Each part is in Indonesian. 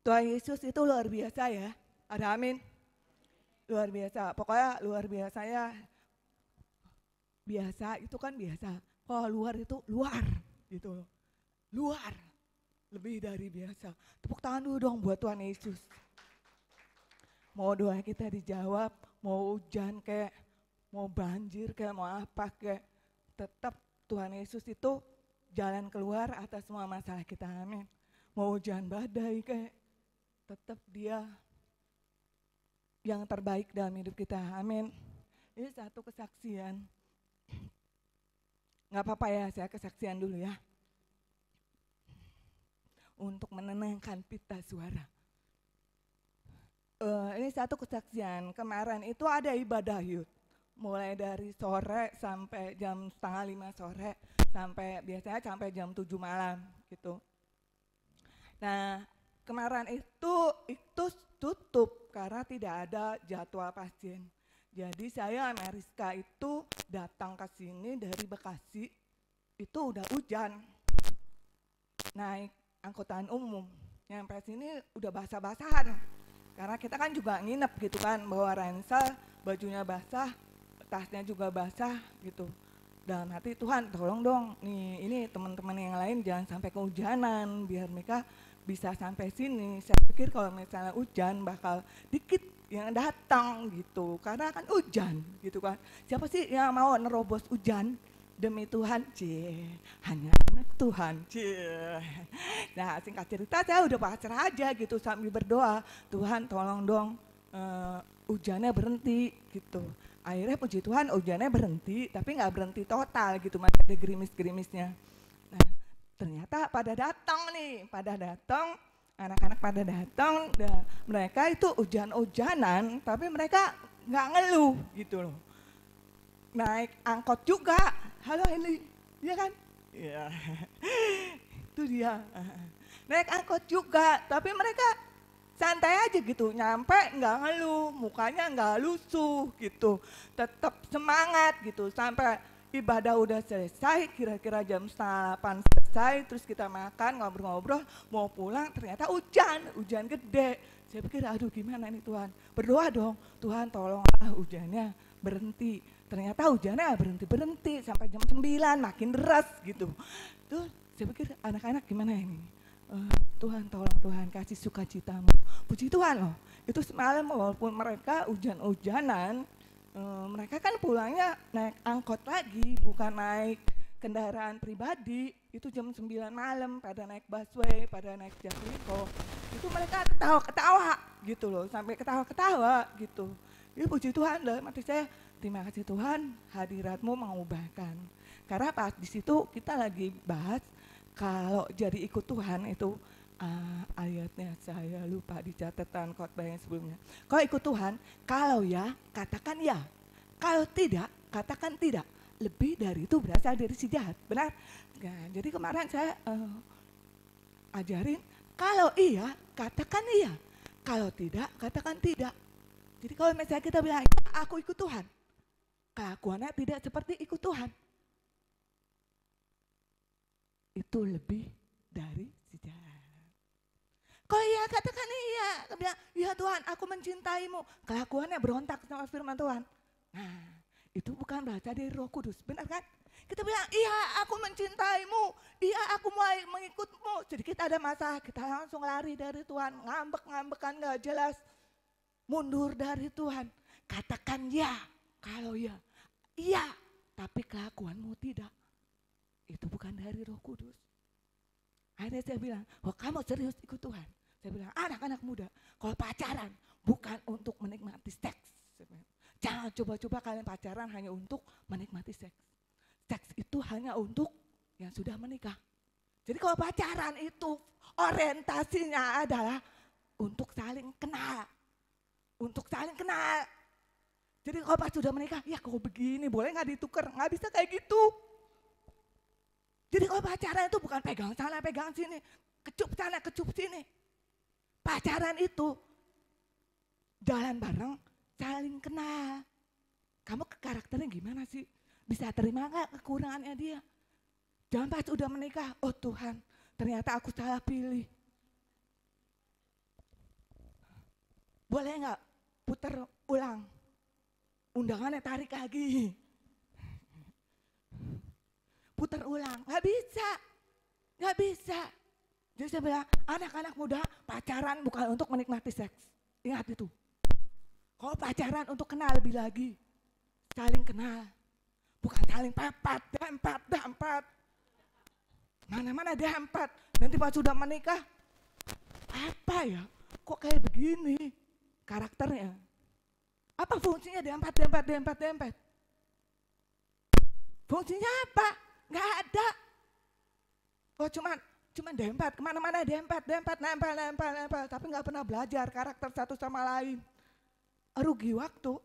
Tuhan Yesus itu luar biasa ya. Ada amin. Luar biasa. Pokoknya luar biasanya biasa itu kan biasa. Kalau luar itu luar gitu loh. Luar. Lebih dari biasa. Tepuk tangan dulu dong buat Tuhan Yesus. Mau doa kita dijawab, mau hujan kayak, mau banjir kayak, mau apa kayak, tetap Tuhan Yesus itu jalan keluar atas semua masalah kita, amin. Mau hujan badai kayak, tetap dia yang terbaik dalam hidup kita, amin. Ini satu kesaksian, gak apa-apa ya saya kesaksian dulu ya. Untuk menenangkan pita suara. Ini satu kesaksian, kemarin itu ada ibadah youth. Mulai dari sore sampai jam 4:30 sore, sampai biasanya sampai jam 7 malam gitu. Nah kemarin itu tutup karena tidak ada jadwal pasien. Jadi saya Ameriska itu datang ke sini dari Bekasi, itu udah hujan. Naik angkutan umum, nyampe sini udah basah-basahan. Karena kita kan juga nginep gitu kan, bawa ransel, bajunya basah, tasnya juga basah gitu. Dalam hati, Tuhan tolong dong nih, ini teman-teman yang lain jangan sampai kehujanan biar mereka bisa sampai sini. Saya pikir kalau misalnya hujan bakal dikit yang datang gitu, karena kan hujan gitu kan. Siapa sih yang mau nerobos hujan? Demi Tuhan, hanya Tuhan, Nah singkat cerita saya udah pasrah aja gitu sambil berdoa, Tuhan tolong dong hujannya berhenti gitu. Akhirnya puji Tuhan hujannya berhenti, tapi nggak berhenti total gitu, masih ada gerimis-gerimisnya. Nah ternyata pada datang nih, anak-anak pada datang, mereka itu hujan-hujanan, tapi mereka nggak ngeluh gitu loh. Naik angkot juga, halo ini, iya kan? Iya, itu dia. Naik angkot juga, tapi mereka santai aja gitu, nyampe nggak ngeluh, mukanya nggak lusuh gitu, tetap semangat gitu, sampai ibadah udah selesai, kira-kira jam 7:30 selesai, terus kita makan, ngobrol-ngobrol, mau pulang, ternyata hujan gede. Saya pikir aduh gimana nih Tuhan, berdoa dong, Tuhan tolonglah hujannya berhenti. Ternyata hujannya berhenti sampai jam 9 makin deras gitu. Tuh saya pikir anak-anak gimana ini? Tuhan tolong, Tuhan kasih sukacitamu. Puji Tuhan loh, itu semalam walaupun mereka hujan-hujanan, mereka kan pulangnya naik angkot lagi, bukan naik kendaraan pribadi. Itu jam 9 malam pada naik busway, pada naik Jaklingko. Itu mereka ketawa-ketawa gitu loh, sampai ketawa-ketawa gitu. Ini puji Tuhan loh, mati saya terima kasih Tuhan, hadiratmu mengubahkan. Karena pas di situ kita lagi bahas kalau jadi ikut Tuhan itu ayatnya saya lupa di catatan khotbah yang sebelumnya. Kalau ikut Tuhan, kalau ya katakan ya, kalau tidak katakan tidak. Lebih dari itu berasal dari si jahat, benar? Nah, jadi kemarin saya ajarin kalau iya katakan iya, kalau tidak katakan tidak. Jadi kalau misalnya kita bilang aku ikut Tuhan, kelakuannya tidak seperti ikut Tuhan, itu lebih dari sejarah. Kalau iya katakan iya, bilang iya Tuhan aku mencintaimu, kelakuannya berontak sama firman Tuhan. Nah itu bukan berasal dari Roh Kudus, benar kan? Kita bilang iya aku mencintaimu, iya aku mau mengikutmu, sedikit ada masalah kita langsung lari dari Tuhan, ngambek-ngambekan gak jelas, mundur dari Tuhan. Katakan ya, kalau ya iya, tapi kelakuanmu tidak. Itu bukan dari Roh Kudus. Akhirnya saya bilang, oh kamu serius ikut Tuhan? Saya bilang, anak-anak muda, kalau pacaran bukan untuk menikmati seks. Jangan coba-coba kalian pacaran hanya untuk menikmati seks. Seks itu hanya untuk yang sudah menikah. Jadi kalau pacaran itu orientasinya adalah untuk saling kenal. Untuk saling kenal. Jadi kalau pas sudah menikah, ya kok begini, boleh gak ditukar? Gak bisa kayak gitu. Jadi kalau pacaran itu bukan pegang sana, pegang sini, kecup sana, kecup sini. Pacaran itu jalan bareng, saling kenal. Kamu karakternya gimana sih? Bisa terima gak kekurangannya dia? Jangan pas udah menikah, oh Tuhan, ternyata aku salah pilih. boleh nggak putar ulang? Undangannya tarik lagi. Putar ulang, nggak bisa. Nggak bisa. Jadi saya bilang, anak-anak muda pacaran bukan untuk menikmati seks. Ingat itu. Kalau pacaran untuk kenal lebih lagi. Saling kenal. Bukan saling pepet, dempet. Mana-mana dempet. Nanti pas sudah menikah, apa ya? Kok kayak begini karakternya? Apa fungsinya dempet? Fungsinya apa? Nggak ada. Oh cuman dempet, kemana-mana dempet, nempel, tapi nggak pernah belajar karakter satu sama lain. Rugi waktu.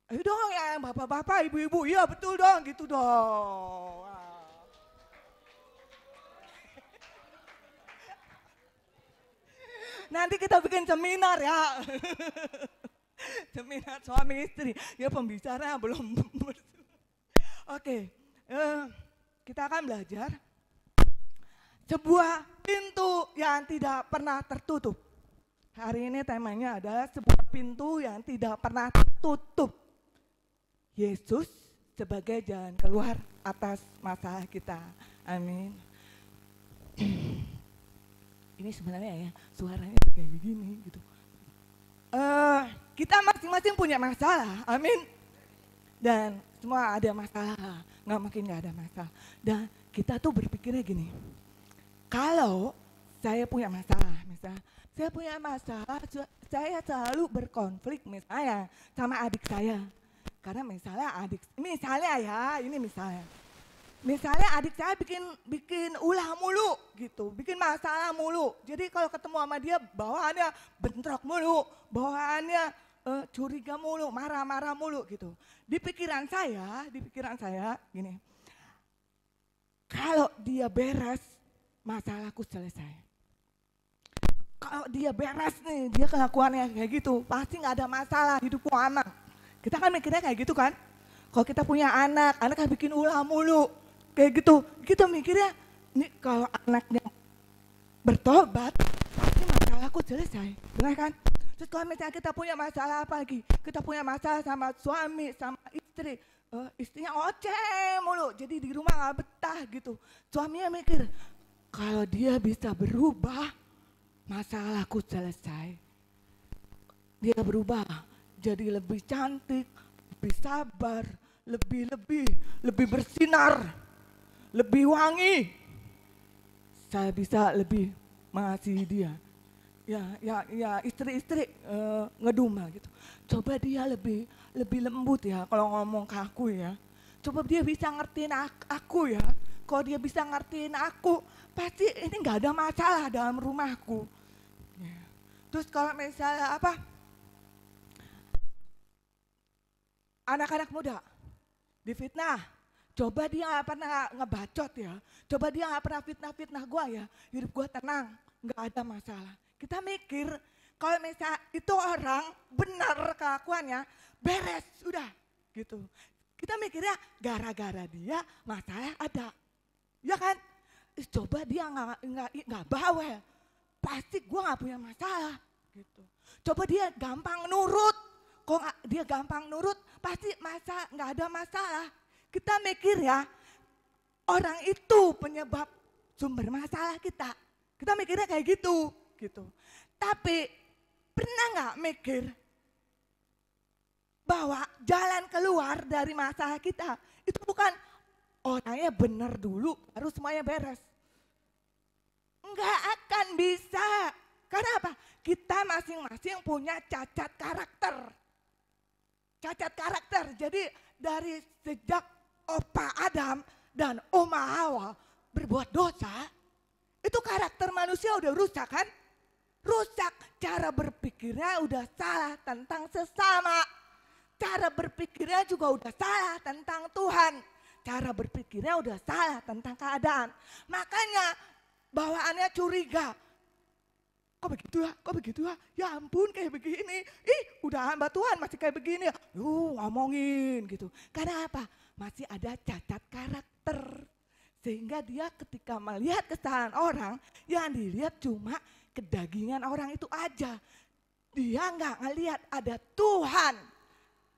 Ayo dong ya bapak-bapak, ibu-ibu, iya betul dong, gitu dong. Nanti kita bikin seminar ya. Seminar suami istri. Ya pembicara belum. Oke, kita akan belajar sebuah pintu yang tidak pernah tertutup. Hari ini temanya adalah sebuah pintu yang tidak pernah tertutup. Yesus sebagai jalan keluar atas masalah kita. Amin. Ini sebenarnya ya suaranya kayak begini gitu. Kita masing-masing punya masalah, amin. Dan semua ada masalah, nggak mungkin nggak ada masalah. Dan kita tuh berpikirnya gini, kalau saya punya masalah, misalnya saya punya masalah, saya selalu berkonflik misalnya sama adik saya. Karena misalnya adik saya bikin ulah mulu gitu, bikin masalah mulu. Jadi kalau ketemu sama dia bawaannya bentrok mulu, bawaannya curiga mulu, marah-marah mulu gitu. Di pikiran saya gini, kalau dia beres, masalahku selesai. Kalau dia beres nih, dia kelakuannya kayak gitu, pasti nggak ada masalah, hidupku aman. Kita kan mikirnya kayak gitu kan. Kalau kita punya anak kan bikin ulah mulu, kayak gitu. Kita mikirnya, nih kalau anaknya bertobat, pasti masalahku selesai. Benar kan? Terus kalau misalnya kita punya masalah apa lagi? Kita punya masalah sama suami, sama istri. Istrinya oceh mulu, jadi di rumah gak betah gitu. Suaminya mikir, kalau dia bisa berubah, masalahku selesai. Dia berubah, jadi lebih cantik, lebih sabar, lebih bersinar, lebih wangi. Saya bisa lebih mengasihi dia. Ya istri-istri ngedumel gitu. Coba dia lebih lembut ya kalau ngomong ke aku ya. Coba dia bisa ngertiin aku ya. Kalau dia bisa ngertiin aku, pasti ini nggak ada masalah dalam rumahku. Ya. Terus kalau misalnya apa? Anak-anak muda difitnah, coba dia gak pernah ngebacot ya, coba dia gak pernah fitnah gue ya, hidup gue tenang, gak ada masalah. Kita mikir kalau misalnya itu orang benar kelakuannya, beres, udah gitu. Kita mikirnya gara-gara dia masalah ada, ya kan? Coba dia gak bawel, pasti gue gak punya masalah gitu. Coba dia gampang nurut, kok dia gampang nurut, pasti nggak ada masalah. Kita mikir ya, orang itu penyebab sumber masalah kita. Kita mikirnya kayak gitu. Tapi pernah nggak mikir bahwa jalan keluar dari masalah kita itu bukan orangnya benar dulu, baru semuanya beres. Nggak akan bisa. Karena apa? Kita masing-masing punya cacat karakter. Jadi dari sejak Opa Adam dan Oma Hawa berbuat dosa, itu karakter manusia udah rusak kan? Rusak, cara berpikirnya udah salah tentang sesama. Cara berpikirnya juga udah salah tentang Tuhan. Cara berpikirnya udah salah tentang keadaan. Makanya bawaannya curiga. Kok begitu ya? Ya ampun kayak begini. Udah hamba Tuhan masih kayak begini ya. Ngomongin gitu. Karena apa? Masih ada cacat karakter. Sehingga dia ketika melihat kesalahan orang, yang dilihat cuma kedagingan orang itu aja. dia nggak ngelihat ada Tuhan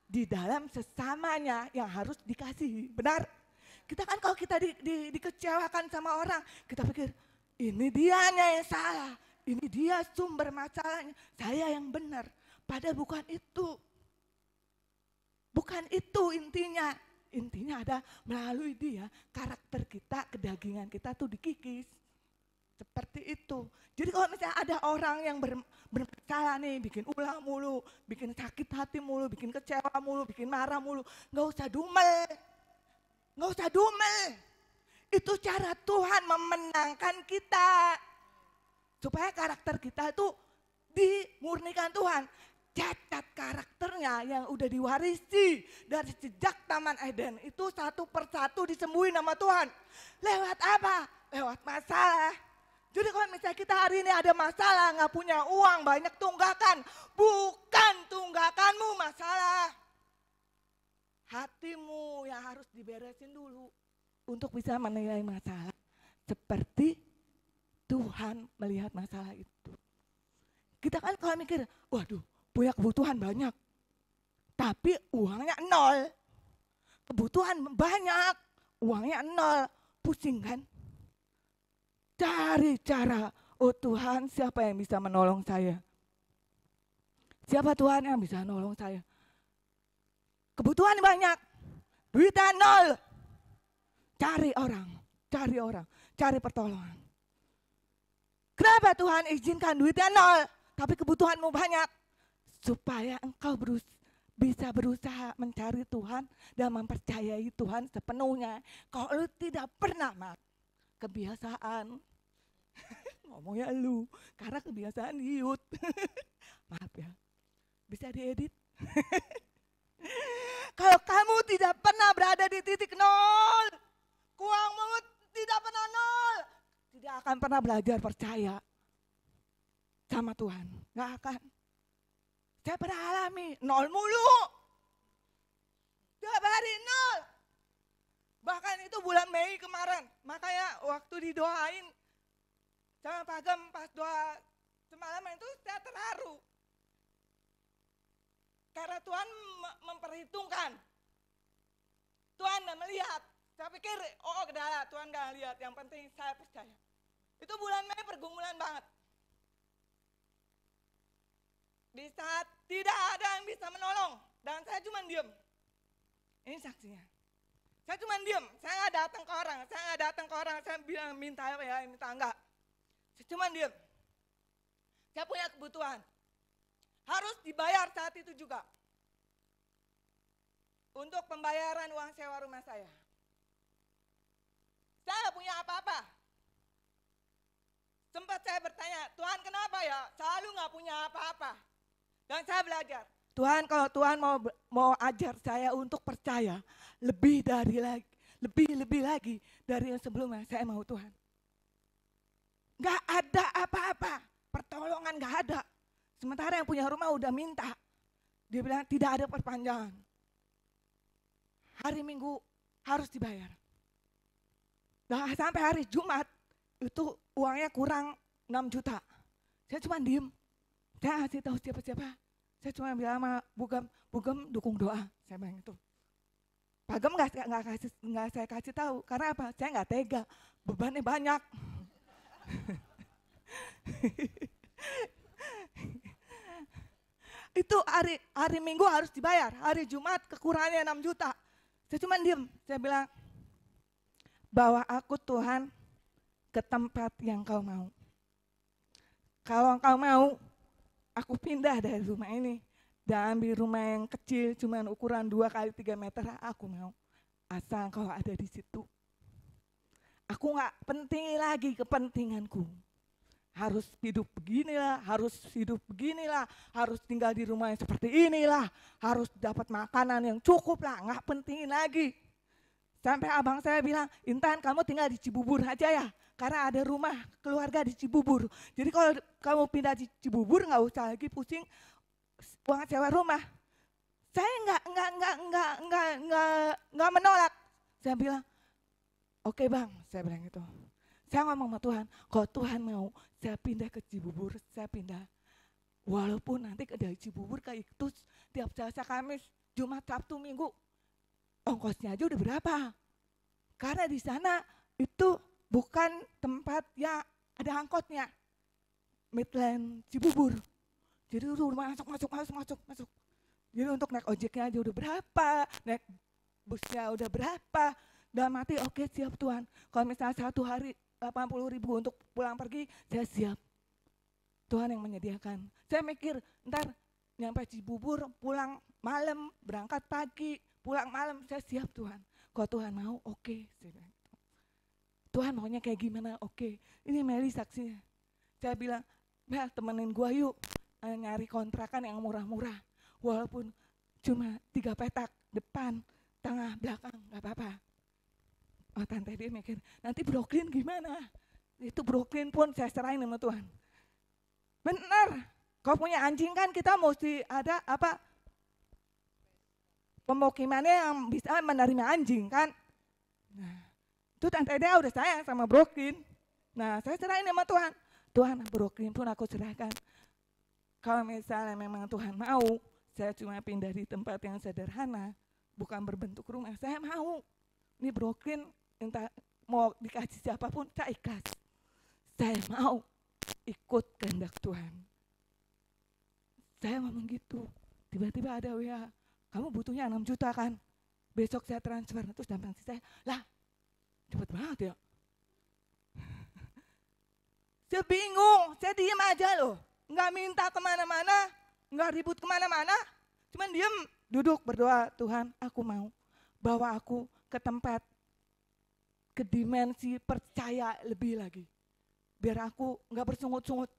di dalam sesamanya yang harus dikasihi. Benar? Kita kan kalau kita dikecewakan sama orang, kita pikir ini dianya yang salah, ini dia sumber masalahnya, saya yang benar. Padahal bukan itu. Bukan itu intinya. Intinya ada melalui dia, karakter kita, kedagingan kita tuh dikikis. Seperti itu. Jadi kalau misalnya ada orang yang bermasalah nih, bikin ulah mulu, bikin sakit hati mulu, bikin kecewa mulu, bikin marah mulu, gak usah dumel. Gak usah dumel. Itu cara Tuhan memenangkan kita. Supaya karakter kita itu dimurnikan Tuhan. Cacat karakternya yang udah diwarisi dari sejak Taman Eden itu satu persatu disembuhin sama Tuhan. Lewat apa? Lewat masalah. Jadi kalau misalnya kita hari ini ada masalah, gak punya uang, banyak tunggakan. Bukan tunggakanmu masalah. Hatimu yang harus diberesin dulu untuk bisa menilai masalah. Seperti Tuhan melihat masalah itu. Kita kan kalau mikir, waduh, punya kebutuhan banyak, tapi uangnya nol. Kebutuhan banyak, uangnya nol. Pusing kan? Cari cara, oh Tuhan siapa yang bisa menolong saya? Siapa Tuhan yang bisa menolong saya? Kebutuhan banyak, duitnya nol. Cari orang, cari pertolongan. Kenapa Tuhan izinkan duitnya nol, tapi kebutuhanmu banyak? Supaya engkau bisa berusaha mencari Tuhan dan mempercayai Tuhan sepenuhnya. Kalau lu tidak pernah kebiasaan, ngomongnya lu, karena kebiasaan Yud. Maaf ya, bisa diedit. Kalau kamu tidak pernah berada di titik nol, uangmu tidak pernah nol, tidak akan pernah belajar percaya sama Tuhan. Gak akan. Saya pernah alami nol mulu. Tiap hari nol. Bahkan itu bulan Mei kemarin. Makanya waktu didoain sama Pak Gem pas doa semalam itu saya terharu. Karena Tuhan memperhitungkan. Tuhan gak melihat. Saya pikir, oh kedala Tuhan gak lihat. Yang penting saya percaya. Itu bulan Mei pergumulan banget. Di saat tidak ada yang bisa menolong. Dan saya cuma diem. Ini saksinya. Saya cuma diem. Saya gak datang ke orang. Saya bilang minta apa ya, minta enggak. Saya cuma diem. Saya punya kebutuhan. Harus dibayar saat itu juga. Untuk pembayaran uang sewa rumah saya. Saya gak punya apa-apa. Sempat saya bertanya, Tuhan kenapa ya selalu gak punya apa-apa? Dan saya belajar, Tuhan kalau Tuhan mau ajar saya untuk percaya lebih lagi dari yang sebelumnya, saya mau Tuhan. Gak ada apa-apa, pertolongan gak ada. Sementara yang punya rumah udah minta, dia bilang tidak ada perpanjangan. Hari Minggu harus dibayar. Nah sampai hari Jumat itu uangnya kurang 6 juta. Saya cuma diem. Saya kasih tahu siapa-siapa. Saya cuma bilang sama Bugem dukung doa. Saya bilang itu. Pak Gem nggak saya kasih tahu. Karena apa? Saya nggak tega. Bebannya banyak. Itu hari Minggu harus dibayar. Hari Jumat kekurangannya 6 juta. Saya cuma diem. Saya bilang, bawa aku Tuhan ke tempat yang kau mau. Kalau engkau mau, aku pindah dari rumah ini dan ambil rumah yang kecil, cuma ukuran 2 kali 3 meter, aku mau. Asal engkau ada di situ. Aku gak penting lagi kepentinganku. Harus hidup beginilah, harus tinggal di rumah yang seperti inilah, harus dapat makanan yang cukup lah, gak pentingin lagi. Sampai abang saya bilang, Intan kamu tinggal di Cibubur aja ya, karena ada rumah keluarga di Cibubur. Jadi kalau kamu pindah di Cibubur nggak usah lagi pusing uang sewa rumah. Saya nggak menolak. Saya bilang, oke bang, saya bilang gitu. Saya ngomong sama Tuhan, kalau Tuhan mau saya pindah ke Cibubur, saya pindah. Walaupun nanti ke dari Cibubur ke Iktus tiap Selasa Kamis, Jumat, Sabtu, Minggu, ongkosnya aja udah berapa? Karena di sana itu bukan tempat yang ada angkotnya, Midland Cibubur. Jadi udah masuk. Jadi untuk naik ojeknya aja udah berapa, naik busnya udah berapa. Dalam hati oke, siap Tuhan. Kalau misalnya satu hari 80.000 untuk pulang pergi, saya siap. Tuhan yang menyediakan. Saya mikir, ntar nyampe Cibubur, pulang malam, berangkat pagi, pulang malam, saya siap Tuhan. Kalau Tuhan mau, oke. Tuhan maunya kayak gimana, oke. Ini Meli saksinya. Saya bilang, Mel temenin gua yuk, nyari kontrakan yang murah-murah. Walaupun cuma 3 petak, depan, tengah, belakang, gak apa-apa. Oh, tante dia mikir, nanti Brooklyn gimana? Itu Brooklyn pun saya serahin sama Tuhan. Benar, kalau punya anjing kan kita mesti ada apa? Pemukimannya yang bisa menerima anjing kan? Nah, itu tante dia udah sayang sama Brooklyn. Nah, saya serahin sama Tuhan. Tuhan, Brooklyn pun aku serahkan. Kalau misalnya memang Tuhan mau, saya cuma pindah di tempat yang sederhana, bukan berbentuk rumah, saya mau. Ini Brooklyn, entah mau dikasih siapapun, saya ikhlas. Saya mau ikut kehendak Tuhan. Saya ngomong gitu, tiba-tiba ada WA, kamu butuhnya 6 juta kan? Besok saya transfer, terus dampang saya, lah cepet banget ya. Saya bingung, saya diem aja loh. Nggak minta kemana-mana, nggak ribut kemana-mana. Cuman diem, duduk berdoa, Tuhan aku mau bawa aku ke tempat, ke dimensi percaya lebih lagi. Biar aku nggak bersungut-sungut.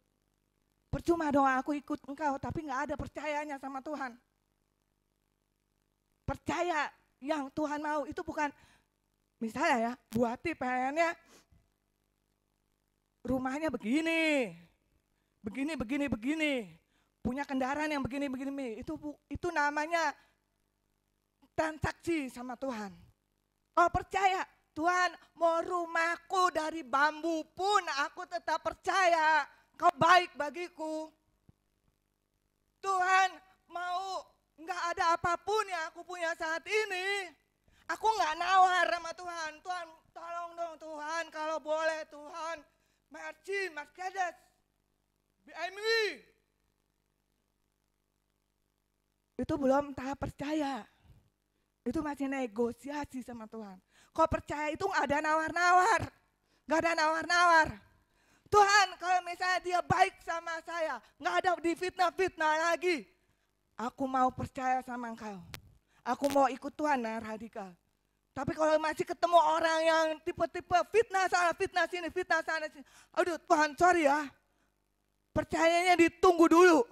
Percuma doa aku ikut engkau, tapi nggak ada percayanya sama Tuhan. Percaya yang Tuhan mau itu bukan, misalnya ya, Buati pengennya rumahnya begini, punya kendaraan yang begini, itu namanya transaksi sama Tuhan. Oh percaya, Tuhan mau rumahku dari bambu pun aku tetap percaya, kau baik bagiku. Tuhan mau nggak ada apapun yang aku punya saat ini, aku nggak nawar sama Tuhan. Tuhan tolong dong Tuhan, kalau boleh Tuhan, merci, Mercedes, BMW. Itu belum tahap percaya. Itu masih negosiasi sama Tuhan. Kalau percaya itu nggak ada nawar-nawar. Tuhan kalau misalnya dia baik sama saya, nggak ada difitnah-fitnah lagi. Aku mau percaya sama engkau. Aku mau ikut Tuhan yang radikal. Tapi kalau masih ketemu orang yang tipe-tipe fitnah sana, fitnah sini, aduh Tuhan sorry ya. Percayanya ditunggu dulu.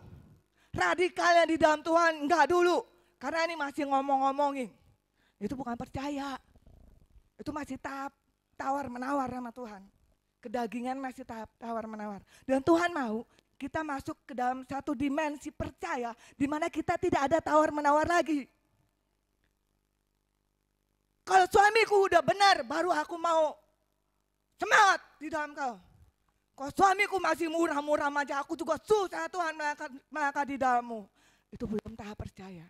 Radikalnya di dalam Tuhan enggak dulu. Karena ini masih ngomong-ngomongin. Itu bukan percaya. Itu masih tahap tawar-menawar sama Tuhan. Kedagingan masih tahap tawar-menawar. Dan Tuhan mau kita masuk ke dalam satu dimensi percaya di mana kita tidak ada tawar-menawar lagi. Kalau suamiku udah benar, baru aku mau semangat di dalam kau. Kalau suamiku masih murah-murah aja, aku juga susah Tuhan melangkah di dalammu. Itu belum tahap percaya.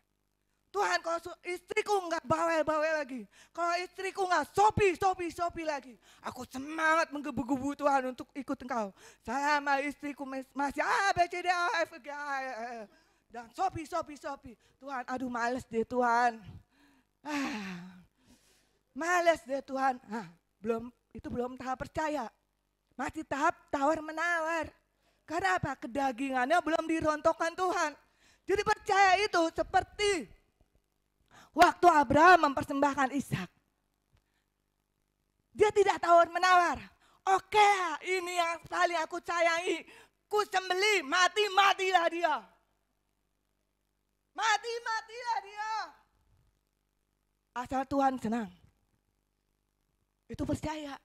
Tuhan kalau istriku enggak bawel-bawel lagi. Kalau istriku enggak sopi lagi. Aku semangat menggebu-gebu Tuhan untuk ikut engkau. Saya sama istriku masih A, B, C, D, A, F, G, A, dan sopi. Tuhan aduh males deh Tuhan. Males deh Tuhan. Itu belum tahap percaya. Masih tahap tawar-menawar. Karena apa? Kedagingannya belum dirontokkan Tuhan. Jadi percaya itu seperti waktu Abraham mempersembahkan Ishak. Dia tidak tawar-menawar. Oke, ini yang paling aku sayangi. Ku sembelih, mati-matilah dia. Mati-matilah dia. Asal Tuhan senang. Itu percaya.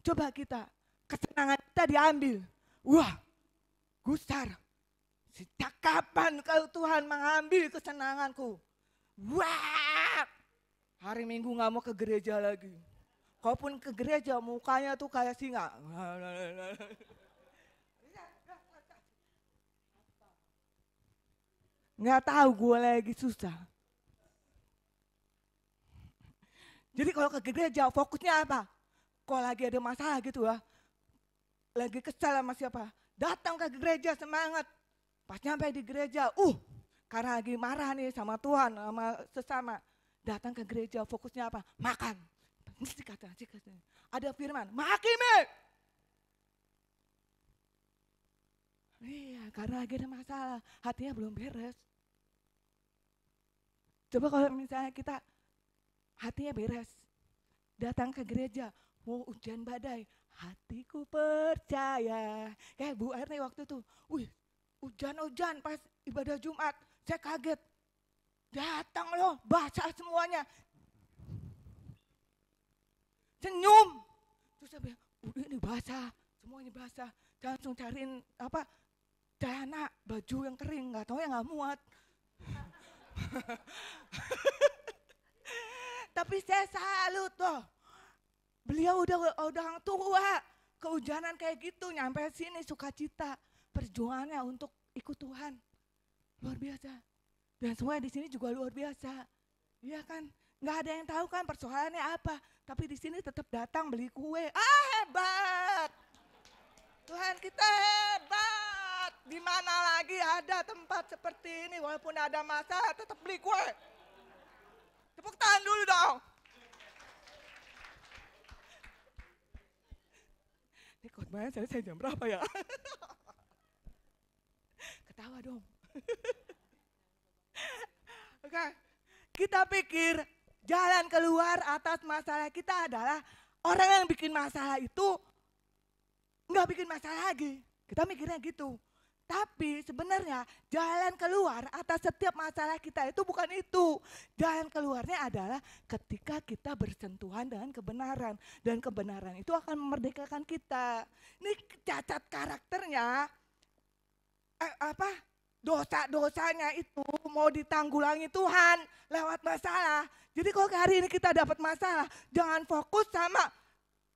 Coba kita, kesenangan kita diambil. Wah, gusar. Sejak kapan kau Tuhan mengambil kesenanganku? Wah, hari Minggu gak mau ke gereja lagi. Kalaupun ke gereja mukanya tuh kayak singa. nggak tahu gue lagi susah. Jadi kalau ke gereja fokusnya apa? Kalau lagi ada masalah gitu ya, lagi kesal sama siapa, datang ke gereja semangat. Pas nyampe di gereja, karena lagi marah nih sama Tuhan, sama sesama. Datang ke gereja fokusnya apa? Makan. Ada firman, Mahakimi. Iya, karena lagi ada masalah, hatinya belum beres. Coba kalau misalnya kita hatinya beres, datang ke gereja, mau hujan badai, hatiku percaya. Kayak Bu Erni waktu itu, hujan-hujan pas ibadah Jumat, saya kaget. Datang loh, basah semuanya. Senyum. Terus saya bilang, udah ini basah, semuanya basah. Saya langsung cariin celana, baju yang kering, nggak tahu yang nggak muat. Tapi saya salut tuh. Beliau udah orang tua, kehujanan kayak gitu, nyampe sini sukacita, perjuangannya untuk ikut Tuhan. Luar biasa. Dan semua di sini juga luar biasa. Iya kan? Nggak ada yang tahu kan persoalannya apa, tapi di sini tetap datang beli kue. Hebat. Tuhan kita hebat. Di mana lagi ada tempat seperti ini walaupun ada masalah tetap beli kue. Tepuk tangan dulu dong. Ini khotbahnya saya jam berapa ya? Ketawa dong. Oke, kita pikir jalan keluar atas masalah kita adalah orang yang bikin masalah itu nggak bikin masalah lagi. Kita mikirnya gitu. Tapi sebenarnya jalan keluar atas setiap masalah kita itu bukan itu. Jalan keluarnya adalah ketika kita bersentuhan dengan kebenaran. Dan kebenaran itu akan memerdekakan kita. Ini cacat karakternya, dosa-dosanya itu mau ditanggulangi Tuhan lewat masalah. Jadi kalau hari ini kita dapat masalah, jangan fokus sama,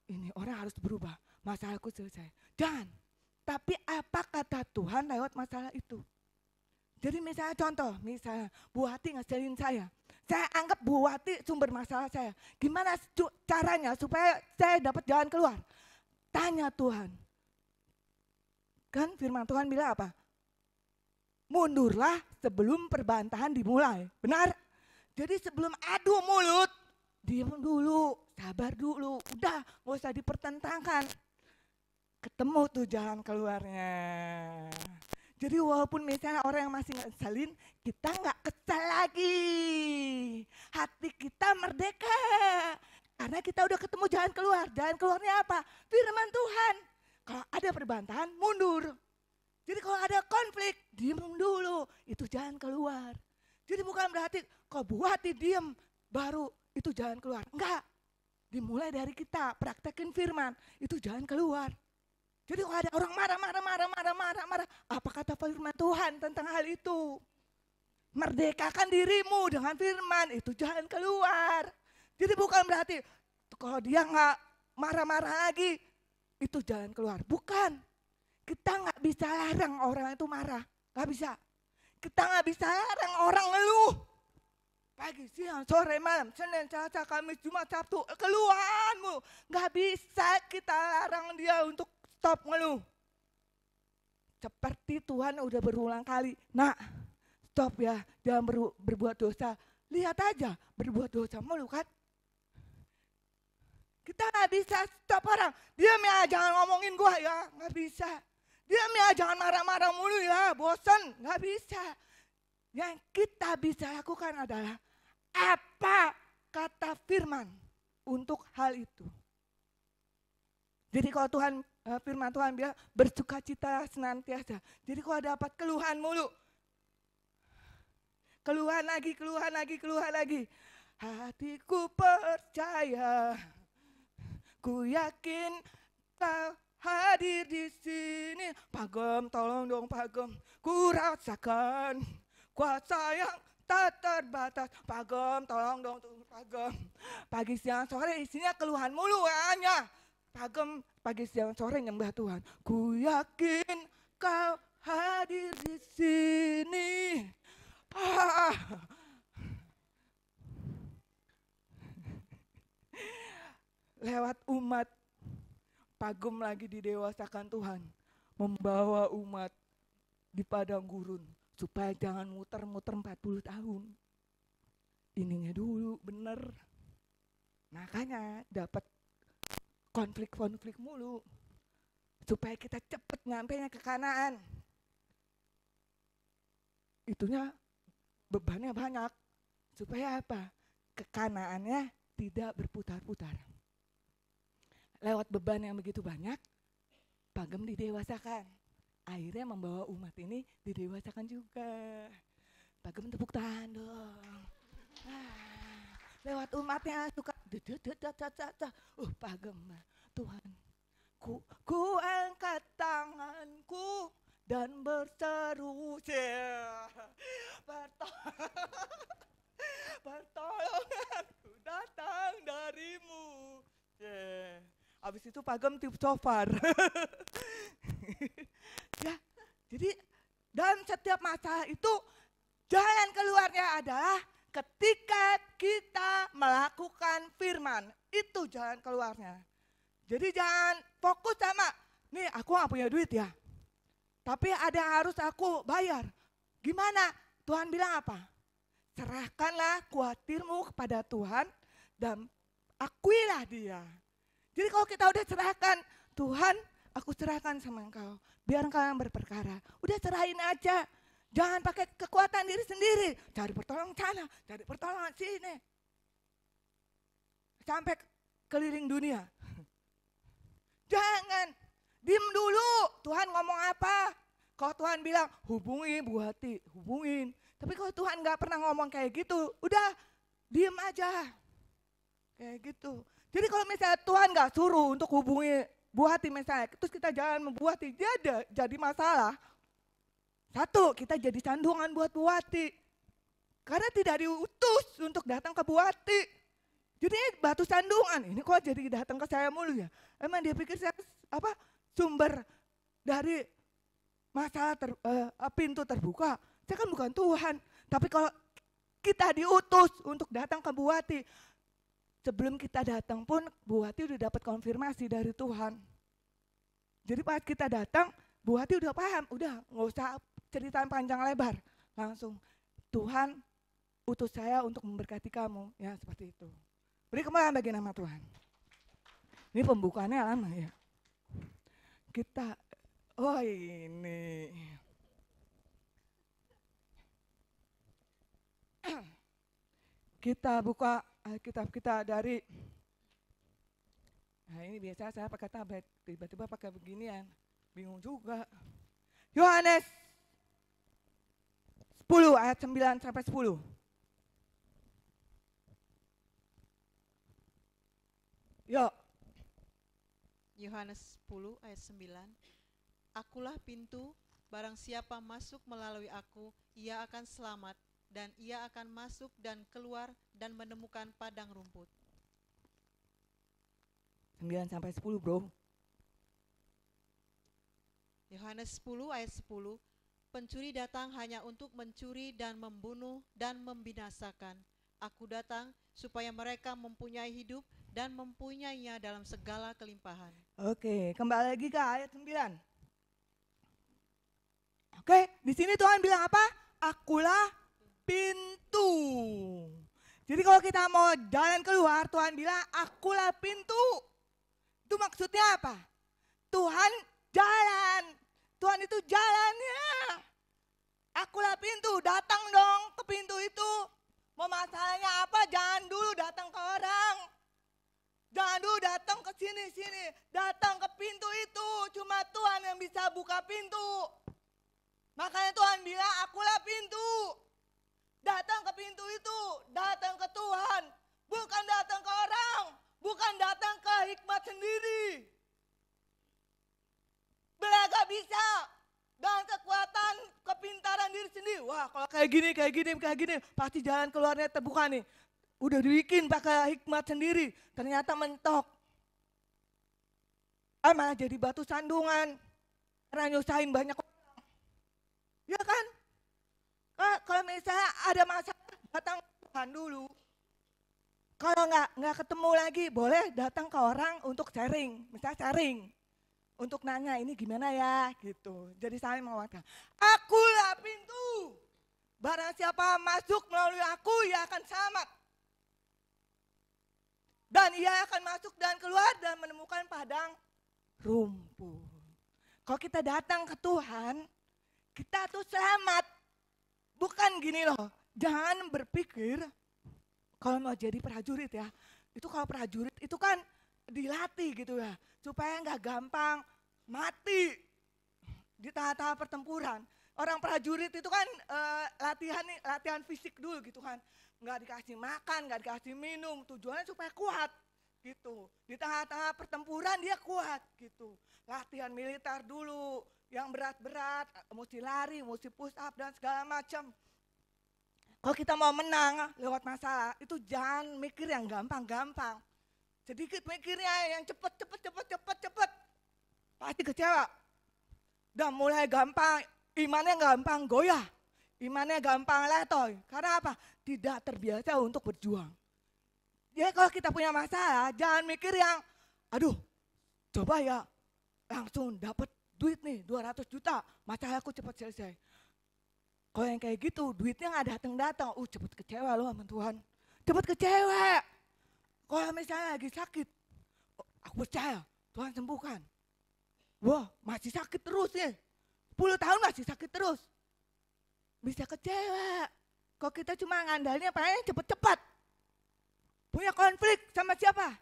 ini orang harus berubah, masalahku selesai. Jangan. Tapi apa kata Tuhan lewat masalah itu? Jadi misalnya contoh, misalnya Bu Hati ngeselin saya anggap Bu Hati sumber masalah saya. Gimana caranya supaya saya dapat jalan keluar? Tanya Tuhan. Kan firman Tuhan bilang apa? Mundurlah sebelum perbantahan dimulai. Benar? Jadi sebelum adu mulut, diam dulu, sabar dulu. Udah, gak usah dipertentangkan. Ketemu tuh jalan keluarnya. Jadi walaupun misalnya orang yang masih ngeselin, kita gak kesal lagi. Hati kita merdeka. Karena kita udah ketemu jalan keluar. Jalan keluarnya apa? Firman Tuhan. Kalau ada perbantahan, mundur. Jadi kalau ada konflik, diam dulu. Itu jalan keluar. Jadi bukan berarti kalau Bu Hati diam, baru itu jalan keluar. Enggak. Dimulai dari kita, praktekin firman. Itu jalan keluar. Jadi kalau ada orang marah, apa kata firman Tuhan tentang hal itu? Merdekakan dirimu dengan firman, itu jalan keluar. Jadi bukan berarti kalau dia nggak marah-marah lagi, itu jalan keluar. Bukan. Kita nggak bisa larang orang itu marah, nggak bisa. Kita nggak bisa larang orang ngeluh. Pagi, siang, sore, malam, Senin, Selasa, Kamis, Jumat, Sabtu, keluhanmu. Nggak bisa kita larang dia untuk stop ngeluh. Seperti Tuhan udah berulang kali, nak stop ya, jangan berbuat dosa. Lihat aja, berbuat dosa mulu kan. Kita gak bisa stop orang, diam ya jangan ngomongin gua ya, gak bisa. Diam ya jangan marah-marah mulu ya, bosan, gak bisa. Yang kita bisa lakukan adalah apa kata firman untuk hal itu. Jadi kalau firman Tuhan bilang bersukacita senantiasa. Jadi kalau dapat keluhan mulu, keluhan lagi. Hatiku percaya, ku yakin kau hadir di sini. Pak Gem, tolong dong Pak Gem. Ku rasakan kuasa yang tak terbatas. Pak Gem, tolong dong Pak Gem. Pagi siang sore isinya keluhan mulu hanya. Pak Gem, pagi siang sore nyembah Tuhan. Ku yakin kau hadir di sini. Pagem lagi didewasakan Tuhan, membawa umat di padang gurun supaya jangan muter-muter 40 tahun. Ininya dulu bener. Makanya dapat konflik-konflik mulu supaya kita cepet nyampainya ke Kanaan. Itunya bebannya banyak. Supaya apa? Ke Kanaannya tidak berputar-putar. Lewat beban yang begitu banyak, Pagem didewasakan. Akhirnya membawa umat ini didewasakan juga. Pagem tepuk tangan dong. Lewat umatnya suka Pagem, Tuhan, ku angkat tanganku dan berseru, pertolonganku datang darimu. Abis itu Pagem tiup shofar. Ya, jadi dalam setiap masalah itu jalan keluarnya adalah ketika kita melakukan firman, itu jalan keluarnya. Jadi jangan fokus sama, nih aku gak punya duit ya, tapi ada yang harus aku bayar. Gimana? Tuhan bilang apa? Serahkanlah khawatirmu kepada Tuhan dan akuilah dia. Jadi kalau kita udah serahkan, Tuhan aku serahkan sama engkau, biar engkau yang berperkara. Udah serahin aja, jangan pakai kekuatan diri sendiri. Cari pertolongan sana, cari pertolongan sini. Sampai keliling dunia. Jangan, diem dulu, Tuhan ngomong apa. Kalau Tuhan bilang hubungi Bu Hati, hubungin. Tapi kalau Tuhan gak pernah ngomong kayak gitu, udah diem aja. Kayak gitu. Jadi kalau misalnya Tuhan gak suruh untuk hubungi Bu Hati misalnya, terus kita jalan Bu Hati, dia jadi masalah. Satu, kita jadi sandungan buat Bu Hati. Karena tidak diutus untuk datang ke Bu Hati. Jadi batu sandungan, ini kok jadi datang ke saya mulu ya. Emang dia pikir saya sumber dari masalah pintu terbuka. Saya kan bukan Tuhan. Tapi kalau kita diutus untuk datang ke Bu Hati, sebelum kita datang pun Bu Hati udah dapat konfirmasi dari Tuhan. Jadi pas kita datang, Bu Hati udah paham, udah nggak usah ceritaan panjang lebar. Langsung, Tuhan utus saya untuk memberkati kamu. Ya seperti itu. Beri kembali bagi nama Tuhan. Ini pembukaannya lama ya. Kita, oh ini. Kita buka Alkitab kita dari, nah ini biasa saya pakai tablet, tiba-tiba pakai beginian, bingung juga. Yohanes 10 ayat 9 sampai 10. Yuk. Yohanes 10 ayat 9. Akulah pintu, barang siapa masuk melalui aku, ia akan selamat, dan ia akan masuk dan keluar dan menemukan padang rumput. 9 sampai 10 bro. Yohanes 10 ayat 10. Pencuri datang hanya untuk mencuri dan membunuh dan membinasakan. Aku datang supaya mereka mempunyai hidup dan mempunyainya dalam segala kelimpahan. Oke, kembali lagi ke ayat 9. Oke, di sini Tuhan bilang apa? Akulah pintu. Jadi kalau kita mau jalan keluar, Tuhan bilang akulah pintu. Itu maksudnya apa? Tuhan jalan. Tuhan itu jalannya. Akulah pintu, datang dong ke pintu itu. Mau masalahnya apa? Jangan dulu datang ke orang. Jangan dulu datang ke sini-sini. Datang ke pintu itu. Cuma Tuhan yang bisa buka pintu. Makanya Tuhan bilang akulah pintu. Datang ke pintu itu. Datang ke Tuhan. Bukan datang ke orang. Bukan datang ke hikmat sendiri. Belaga bisa. Dan kekuatan, kepintaran diri sendiri. Wah kalau kayak gini. Pasti jalan keluarnya terbuka nih. Udah dibikin pakai hikmat sendiri. Ternyata mentok. Malah jadi batu sandungan. Karena nyusahin banyak orang. Ya kan? Kalau misalnya ada masalah, datang Tuhan dulu. Kalau nggak ketemu lagi, boleh datang ke orang untuk sharing. Misalnya sharing. untuk nanya ini gimana ya gitu. Jadi saya menguatkan, akulah pintu. Barang siapa masuk melalui aku, ia akan selamat. Dan ia akan masuk dan keluar dan menemukan padang rumput. Kalau kita datang ke Tuhan, kita tuh selamat. Bukan gini loh, jangan berpikir kalau mau jadi prajurit ya. Itu kalau prajurit itu kan dilatih gitu ya, supaya nggak gampang mati di tengah-tengah pertempuran. Orang prajurit itu kan latihan fisik dulu gitu kan. Nggak dikasih makan, nggak dikasih minum, tujuannya supaya kuat gitu. Di tengah-tengah pertempuran dia kuat gitu. Latihan militer dulu, yang berat-berat, mesti lari, mesti push up dan segala macam. Kalau kita mau menang lewat masalah, itu jangan mikir yang gampang-gampang. Sedikit mikirnya yang cepet. Pasti kecewa. Dan mulai gampang, imannya gampang goyah. Imannya gampang letoy. Karena apa? Tidak terbiasa untuk berjuang. Jadi kalau kita punya masalah, jangan mikir yang, aduh, coba ya langsung dapat duit nih 200 juta, masalahku cepat selesai. Kalau yang kayak gitu, duitnya nggak datang, cepet kecewa loh sama Tuhan. Cepet kecewa. Kalau misalnya lagi sakit, aku percaya Tuhan sembuhkan. Wah, masih sakit terus nih. 10 tahun masih sakit terus. Bisa kecewa. Kalau kita cuma ngandalnya pengen cepet-cepet. Punya konflik sama siapa?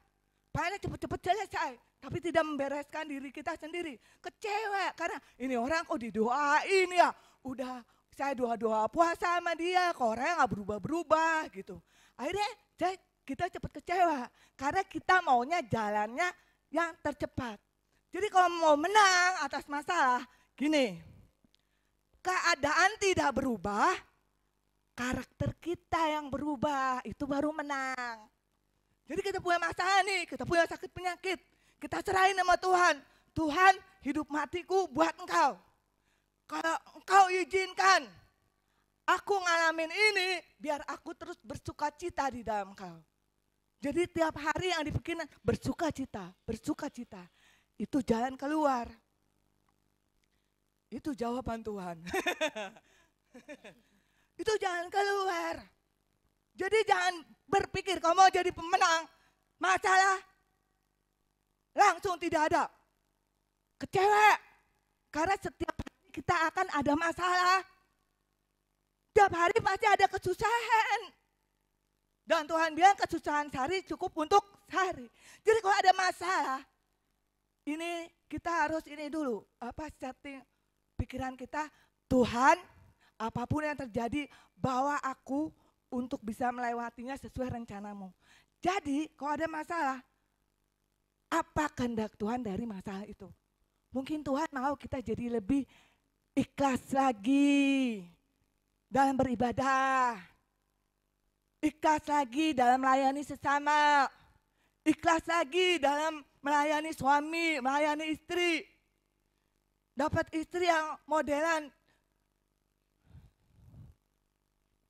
Pengen cepet-cepet selesai. Tapi tidak membereskan diri kita sendiri. Kecewa karena ini orang kok didoain ya. Udah saya doa-doa puasa sama dia. Kok orangnya gak berubah-berubah gitu. Akhirnya kita cepet kecewa. Karena kita maunya jalannya yang tercepat. Jadi kalau mau menang atas masalah, gini. Keadaan tidak berubah, karakter kita yang berubah, itu baru menang. Jadi kita punya masalah nih, kita punya sakit penyakit, kita serahin sama Tuhan. Tuhan, hidup matiku buat Engkau. Kalau Engkau izinkan aku ngalamin ini, biar aku terus bersuka cita di dalam Engkau. Jadi tiap hari yang dipikirin bersuka cita. Itu jalan keluar. Itu jawaban Tuhan. Itu jalan keluar. Jadi jangan berpikir kalau mau jadi pemenang, masalah langsung tidak ada. Kecewa. Karena setiap hari kita akan ada masalah. Setiap hari pasti ada kesusahan. Dan Tuhan bilang kesusahan sehari cukup untuk sehari. Jadi kalau ada masalah, ini kita harus ini dulu, setting pikiran kita, Tuhan, apapun yang terjadi, bawa aku untuk bisa melewatinya sesuai rencanamu. Jadi, kalau ada masalah, apa kehendak Tuhan dari masalah itu? Mungkin Tuhan mau kita jadi lebih ikhlas lagi dalam beribadah. Ikhlas lagi dalam melayani sesama. Ikhlas lagi dalam melayani suami, melayani istri. Dapat istri yang modelan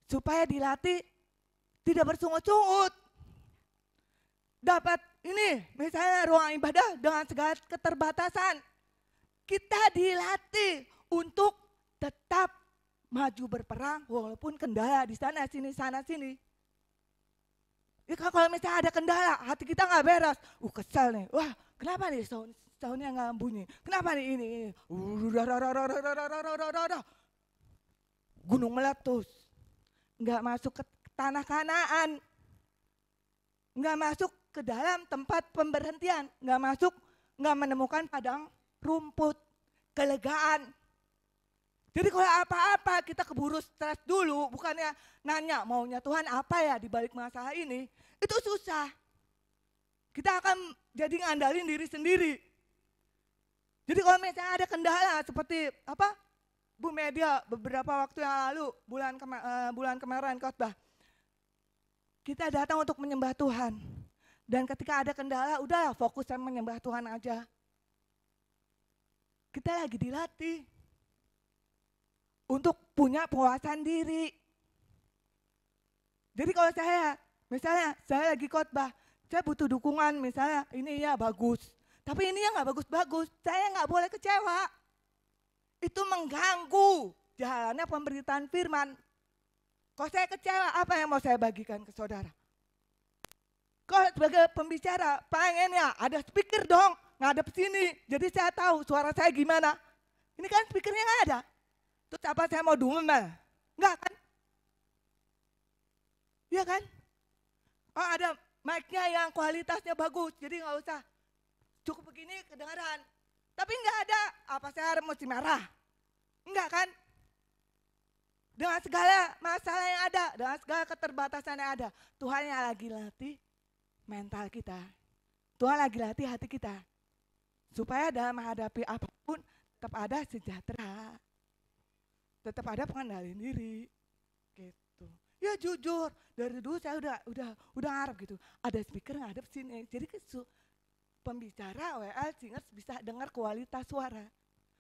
supaya dilatih tidak bersungut-sungut. Dapat ini misalnya ruang ibadah dengan segala keterbatasan. Kita dilatih untuk tetap maju berperang walaupun kendala di sana sini. Ya kalau misalnya ada kendala, hati kita nggak beres, kesel nih. Wah, kenapa nih soundnya nggak bunyi? Kenapa nih ini? Gunung meletus, nggak masuk ke tanah Kanaan, nggak masuk ke dalam tempat pemberhentian, nggak menemukan padang rumput, kelegaan. Jadi kalau apa-apa kita keburu stres dulu, bukannya nanya maunya Tuhan apa ya di balik masalah ini, itu susah. Kita akan jadi ngandalin diri sendiri. Jadi kalau misalnya ada kendala seperti Bu Media beberapa waktu yang lalu, bulan kemarin khotbah, kita datang untuk menyembah Tuhan. Dan ketika ada kendala, udah fokus sama menyembah Tuhan aja. Kita lagi dilatih untuk punya penguasaan diri. Jadi kalau misalnya saya lagi khotbah, saya butuh dukungan misalnya ini ya bagus. Tapi ini yang nggak bagus-bagus, saya nggak boleh kecewa. Itu mengganggu jalannya pemberitaan firman. Kalau saya kecewa, apa yang mau saya bagikan ke saudara? Kalau sebagai pembicara, pengennya ada speaker dong, ngadep sini. Jadi saya tahu suara saya gimana. Ini kan speakernya nggak ada. Terus apa saya mau dumel? Enggak kan? Iya kan? Oh ada mic-nya yang kualitasnya bagus, jadi nggak usah. Cukup begini kedengaran. Tapi nggak ada, apa saya harus mesti marah? Enggak kan? Dengan segala masalah yang ada, dengan segala keterbatasan yang ada, Tuhan yang lagi latih mental kita. Tuhan lagi latih hati kita. Supaya dalam menghadapi apapun tetap ada sejahtera. Tetap ada pengendalian diri. Gitu. Ya jujur, dari dulu saya udah ngarep gitu. Ada speaker ngadep sini. Jadi pembicara WL Singers bisa dengar kualitas suara.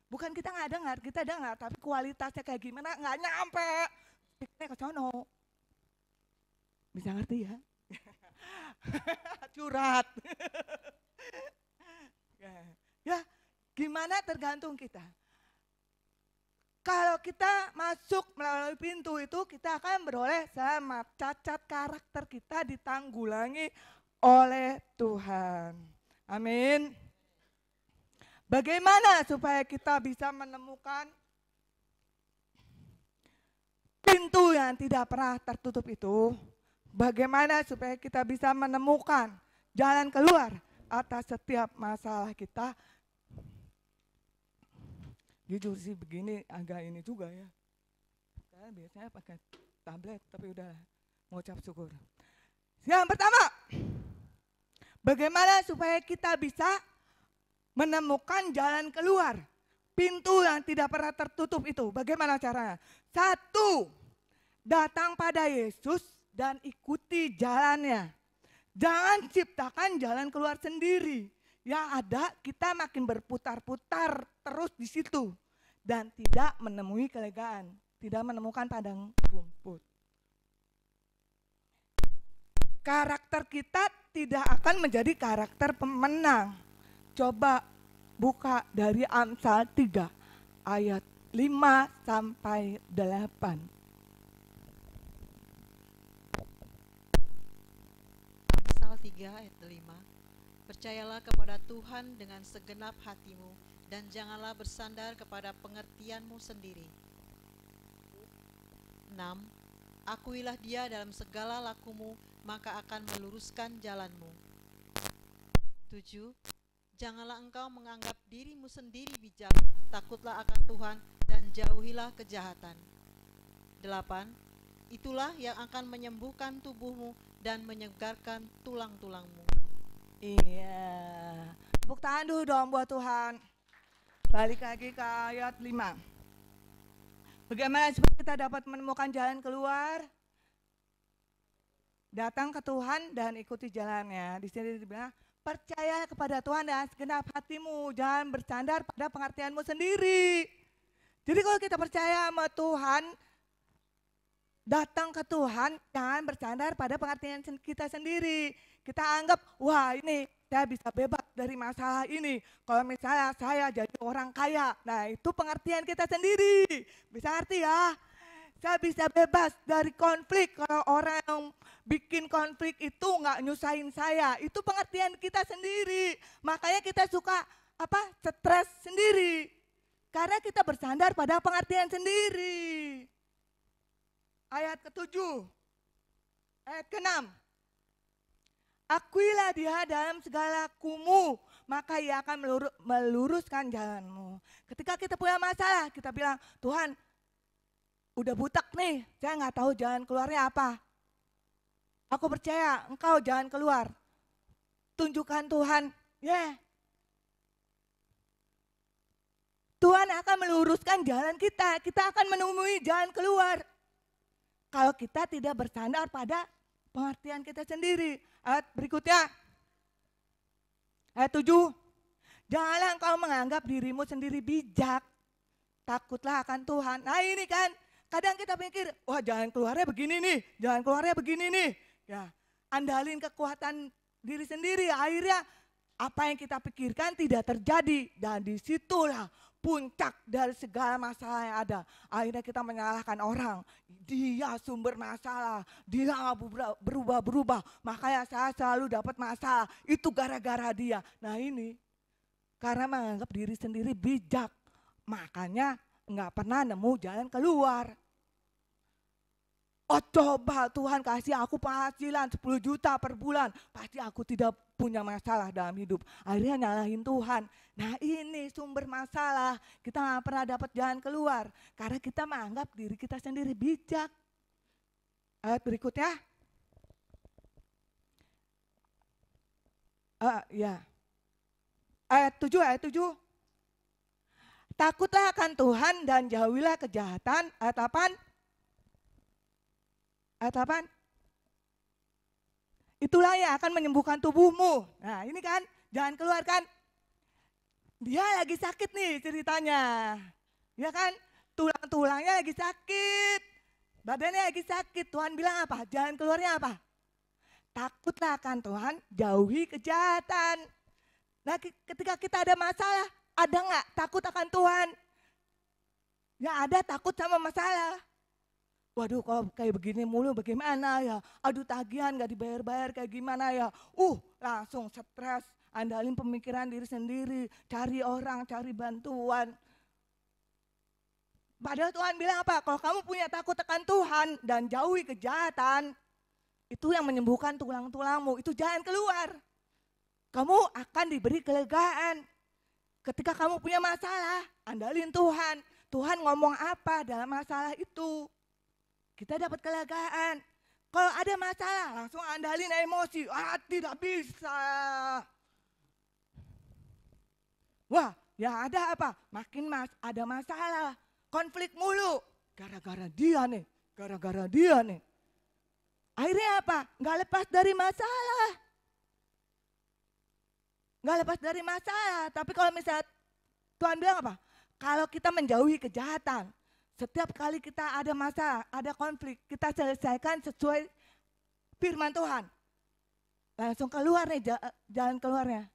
Bukan kita nggak dengar, kita dengar, tapi kualitasnya kayak gimana nggak nyampe. Speakernya ke sono. Bisa ngerti ya? Curhat. Ya, gimana tergantung kita. Kalau kita masuk melalui pintu itu, kita akan beroleh sama cacat karakter kita ditanggulangi oleh Tuhan. Amin. Bagaimana supaya kita bisa menemukan pintu yang tidak pernah tertutup itu? Bagaimana supaya kita bisa menemukan jalan keluar atas setiap masalah kita? Jujur sih begini agak ini juga ya. Saya biasanya pakai tablet tapi udah mau ucap syukur. Yang pertama, bagaimana supaya kita bisa menemukan jalan keluar, pintu yang tidak pernah tertutup itu. Bagaimana caranya? 1, datang pada Yesus dan ikuti jalannya. Jangan ciptakan jalan keluar sendiri. Yang ada kita makin berputar-putar terus di situ. Dan tidak menemui kelegaan, tidak menemukan padang rumput. Karakter kita tidak akan menjadi karakter pemenang. Coba buka dari Amsal 3 ayat 5 sampai 8. Amsal 3 ayat 5. Percayalah kepada Tuhan dengan segenap hatimu dan janganlah bersandar kepada pengertianmu sendiri. 6. Akuilah Dia dalam segala lakumu, maka akan meluruskan jalanmu. 7. Janganlah engkau menganggap dirimu sendiri bijak, takutlah akan Tuhan dan jauhilah kejahatan. 8. Itulah yang akan menyembuhkan tubuhmu dan menyegarkan tulang-tulangmu. Iya, tepuk tangan dulu dong buat Tuhan. Balik lagi ke ayat 5. Bagaimana supaya kita dapat menemukan jalan keluar? Datang ke Tuhan dan ikuti jalannya. Di sini dibilang, percaya kepada Tuhan dan segenap hatimu, jangan bersandar pada pengertianmu sendiri. Jadi kalau kita percaya sama Tuhan, datang ke Tuhan, jangan bersandar pada pengertian kita sendiri. Kita anggap, wah ini saya bisa bebas dari masalah ini. Kalau misalnya saya jadi orang kaya, nah itu pengertian kita sendiri. Bisa ngerti ya? Saya bisa bebas dari konflik. Kalau orang yang bikin konflik itu nggak nyusahin saya, itu pengertian kita sendiri. Makanya kita suka stres sendiri. Karena kita bersandar pada pengertian sendiri. Ayat ke-7, ayat ke-6. Akuilah Dia dalam segala lakumu, maka Ia akan meluruskan jalanmu. Ketika kita punya masalah, kita bilang, Tuhan, udah butak nih, saya nggak tahu jalan keluarnya apa. Aku percaya Engkau jalan keluar. Tunjukkan Tuhan, Tuhan akan meluruskan jalan kita. Kita akan menemui jalan keluar. Kalau kita tidak bersandar pada pengertian kita sendiri. Ayat berikutnya, ayat 7. Janganlah engkau menganggap dirimu sendiri bijak. Takutlah akan Tuhan. Nah ini kan, kadang kita pikir, wah jalan keluarnya begini nih, jalan keluarnya begini nih. Ya, andalin kekuatan diri sendiri, akhirnya apa yang kita pikirkan tidak terjadi. Dan disitulah puncak dari segala masalah yang ada. Akhirnya kita menyalahkan orang. Dia sumber masalah. Dia nggak berubah-berubah. Makanya saya selalu dapat masalah. Itu gara-gara dia. Nah ini karena menganggap diri sendiri bijak. Makanya nggak pernah nemu jalan keluar. Oh coba Tuhan kasih aku penghasilan 10 juta per bulan. Pasti aku tidak punya masalah dalam hidup. Akhirnya nyalahin Tuhan. Nah ini sumber masalah. Kita gak pernah dapat jalan keluar. Karena kita menganggap diri kita sendiri bijak. Ayat berikutnya. Ya. Ayat 7. Takutlah akan Tuhan dan jauhilah kejahatan. Ayat 8. Ayat 8. Itulah yang akan menyembuhkan tubuhmu. Nah ini kan, jangan keluarkan. Dia lagi sakit nih ceritanya. Ya kan, tulang-tulangnya lagi sakit. Badannya lagi sakit. Tuhan bilang apa? Jalan keluarnya apa? Takutlah akan Tuhan, jauhi kejahatan. Nah ketika kita ada masalah, ada nggak takut akan Tuhan? Ya ada takut sama masalah. Waduh kalau kayak begini mulu bagaimana ya, aduh tagihan gak dibayar-bayar kayak gimana ya. Langsung stres, andalin pemikiran diri sendiri, cari orang, cari bantuan. Padahal Tuhan bilang apa? Kalau kamu punya takut akan Tuhan dan jauhi kejahatan, itu yang menyembuhkan tulang-tulangmu, itu jalan keluar. Kamu akan diberi kelegaan. Ketika kamu punya masalah, andalin Tuhan. Tuhan ngomong apa dalam masalah itu? Kita dapat kelegaan. Kalau ada masalah, langsung andalin emosi. Tidak bisa. Wah, ya ada apa? Makin ada masalah. Konflik mulu. Gara-gara dia nih. Akhirnya apa? Nggak lepas dari masalah. Tapi kalau misalnya Tuhan bilang apa? Kalau kita menjauhi kejahatan. Setiap kali kita ada masalah, ada konflik, kita selesaikan sesuai firman Tuhan. Langsung keluar nih jalan keluarnya.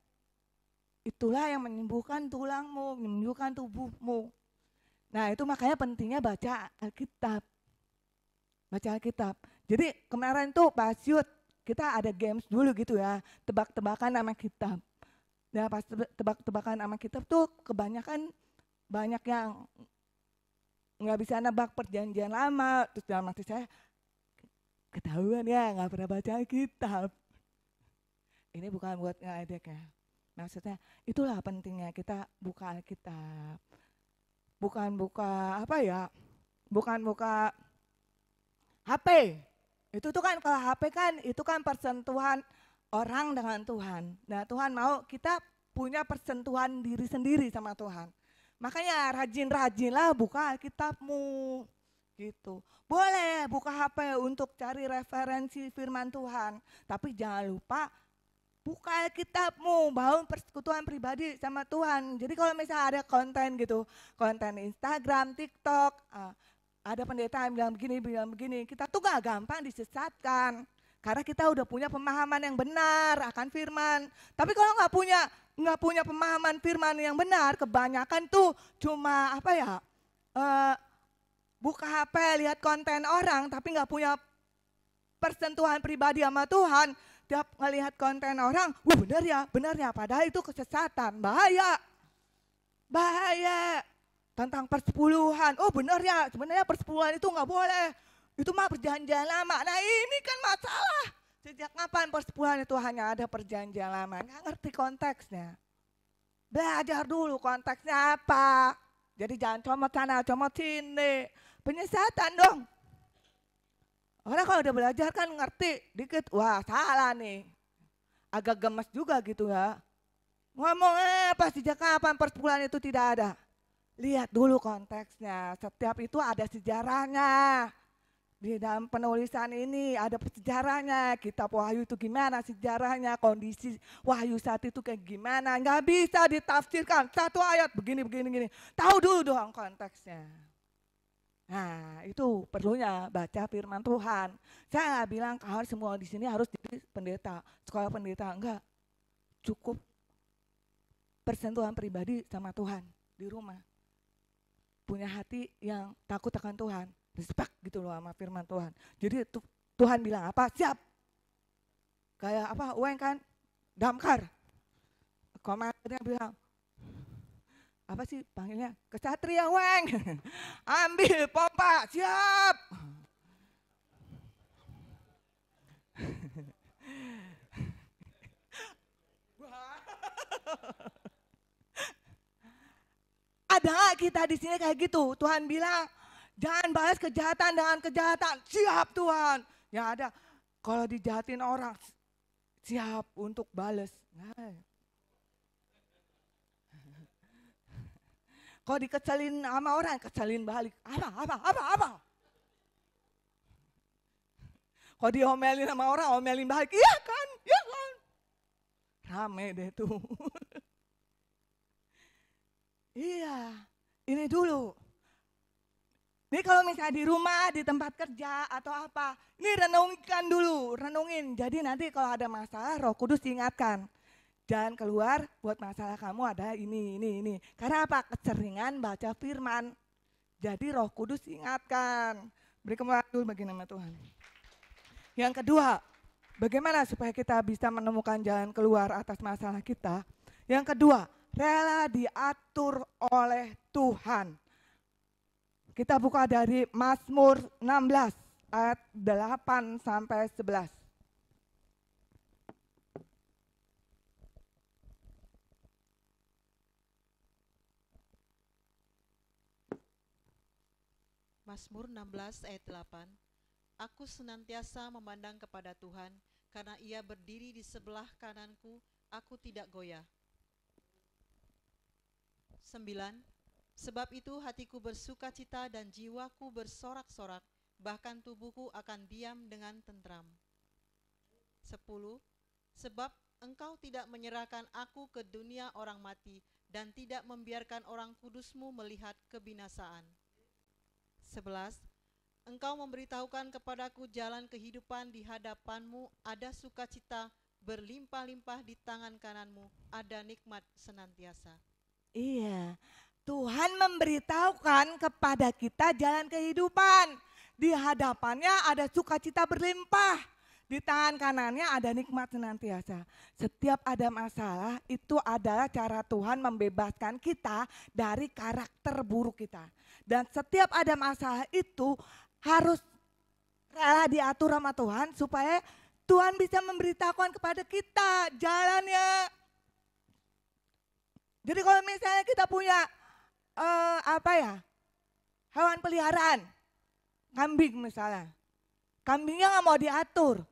Itulah yang menyembuhkan tulangmu, menyembuhkan tubuhmu. Nah itu makanya pentingnya baca Alkitab. Jadi kemarin tuh pas Yud, kita ada games dulu gitu ya, tebak-tebakan nama kitab. Nah pas tebak-tebakan nama kitab tuh kebanyakan banyak yang nggak bisa nebak perjanjian lama. Terus dalam hati saya, ketahuan ya nggak pernah baca Alkitab. Ini bukan buat ngeledek ya. Maksudnya itulah pentingnya kita buka Alkitab. Bukan buka HP. Itu tuh kan kalau HP kan itu kan persentuhan orang dengan Tuhan. Nah Tuhan mau kita punya persentuhan diri sendiri sama Tuhan. Makanya rajin-rajinlah buka Alkitabmu gitu. Boleh buka HP untuk cari referensi firman Tuhan. Tapi jangan lupa buka Alkitabmu, bangun persekutuan pribadi sama Tuhan. Jadi kalau misalnya ada konten gitu, konten Instagram, TikTok, ada pendeta yang bilang begini, kita tuh gak gampang disesatkan. Karena kita udah punya pemahaman yang benar akan firman. Tapi kalau nggak punya pemahaman firman yang benar, kebanyakan tuh cuma buka HP, lihat konten orang, tapi nggak punya persentuhan pribadi sama Tuhan. Tiap ngelihat konten orang, benar ya, padahal itu kesesatan, bahaya. Tentang persepuluhan, benar ya, sebenarnya persepuluhan itu nggak boleh. Itu mah perjanjian lama. Nah ini kan masalah. Sejak kapan persepuluhan itu hanya ada perjanjian lama? Nggak ngerti konteksnya. Belajar dulu konteksnya apa. Jadi jangan comot sana, comot sini. Penyesatan dong. Orang kalau udah belajar kan ngerti dikit. Wah salah nih. Agak gemes juga gitu ya. Ngomong apa sejak kapan persepuluhan itu tidak ada. Lihat dulu konteksnya. Setiap itu ada sejarahnya. Di dalam penulisan ini ada sejarahnya, kitab Wahyu itu gimana sejarahnya, kondisi Wahyu saat itu kayak gimana, nggak bisa ditafsirkan satu ayat begini. Tahu dulu dong konteksnya. Nah itu perlunya baca firman Tuhan. Saya nggak bilang kalau semua di sini harus jadi pendeta, sekolah pendeta, enggak. Cukup persentuhan pribadi sama Tuhan di rumah. Punya hati yang takut akan Tuhan, respect gitu loh sama firman Tuhan. Jadi Tuhan bilang apa, siap. Kayak apa, Weng kan, damkar. Komandannya bilang, apa sih panggilnya, kesatria Weng, ambil pompa, siap. Ada nggak kita di sini kayak gitu? Tuhan bilang, jangan balas kejahatan dengan kejahatan. Siap Tuhan. Ya ada, kalau dijahatin orang, siap untuk balas. Nah. Kalau dikecelin sama orang, kecelin balik. Apa? Kalau diomelin sama orang, omelin balik. Iya kan? Rame deh tuh. Iya, ini dulu. Ini kalau misalnya di rumah, di tempat kerja atau apa, ini renungin. Jadi nanti kalau ada masalah, Roh Kudus diingatkan. Jangan keluar buat masalah kamu ada ini. Karena apa? Keseringan baca firman. Jadi Roh Kudus ingatkan. Beri kemuliaan dulu bagi nama Tuhan. Yang kedua, bagaimana supaya kita bisa menemukan jalan keluar atas masalah kita? Yang kedua, rela diatur oleh Tuhan. Kita buka dari Mazmur 16 ayat 8 sampai 11. Mazmur 16 ayat 8. Aku senantiasa memandang kepada Tuhan, karena Ia berdiri di sebelah kananku, aku tidak goyah. 9. Sebab itu hatiku bersukacita dan jiwaku bersorak-sorak, bahkan tubuhku akan diam dengan tentram. 10. Sebab Engkau tidak menyerahkan aku ke dunia orang mati, dan tidak membiarkan orang kudus-Mu melihat kebinasaan. 11. Engkau memberitahukan kepadaku jalan kehidupan, di hadapan-Mu ada sukacita, berlimpah-limpah di tangan kanan-Mu ada nikmat senantiasa. Iya, Tuhan memberitahukan kepada kita jalan kehidupan. Di hadapannya ada sukacita berlimpah. Di tangan kanannya ada nikmat senantiasa. Setiap ada masalah itu adalah cara Tuhan membebaskan kita dari karakter buruk kita. Dan setiap ada masalah itu harus rela diatur sama Tuhan supaya Tuhan bisa memberitahukan kepada kita jalannya. Jadi kalau misalnya kita punya hewan peliharaan, kambing misalnya, kambingnya nggak mau diatur,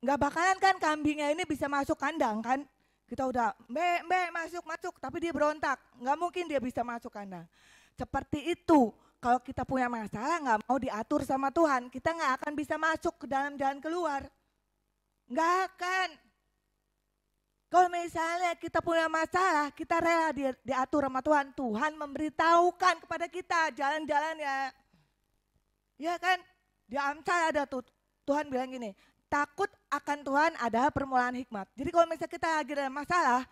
nggak bakalan kan kambingnya ini bisa masuk kandang kan? Kita udah masuk, tapi dia berontak, nggak mungkin dia bisa masuk kandang. Seperti itu, kalau kita punya masalah nggak mau diatur sama Tuhan, kita nggak akan bisa masuk ke dalam jalan keluar, nggak akan. Kalau misalnya kita punya masalah, kita rela diatur sama Tuhan. Tuhan memberitahukan kepada kita jalan-jalannya. Ya kan? Di Amsal ada tuh, Tuhan bilang gini, takut akan Tuhan adalah permulaan hikmat. Jadi kalau misalnya kita lagi ada masalah,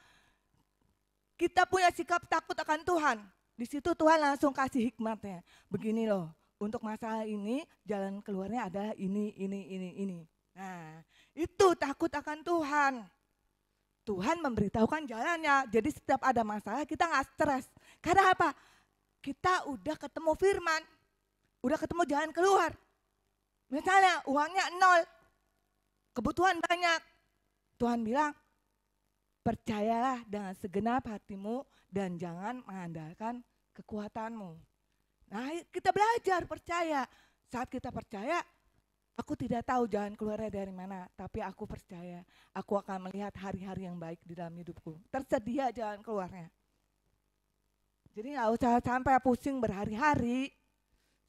kita punya sikap takut akan Tuhan. Di situ Tuhan langsung kasih hikmatnya. Begini loh, untuk masalah ini jalan keluarnya adalah ini. Nah, itu takut akan Tuhan. Tuhan memberitahukan jalannya. Jadi setiap ada masalah kita nggak stres. Karena apa? Kita udah ketemu firman. Udah ketemu jalan keluar. Misalnya uangnya 0. Kebutuhan banyak. Tuhan bilang, percayalah dengan segenap hatimu dan jangan mengandalkan kekuatanmu. Nah kita belajar percaya. Saat kita percaya, aku tidak tahu jalan keluarnya dari mana, tapi aku percaya aku akan melihat hari-hari yang baik di dalam hidupku. Tersedia jalan keluarnya. Jadi nggak usah sampai pusing berhari-hari,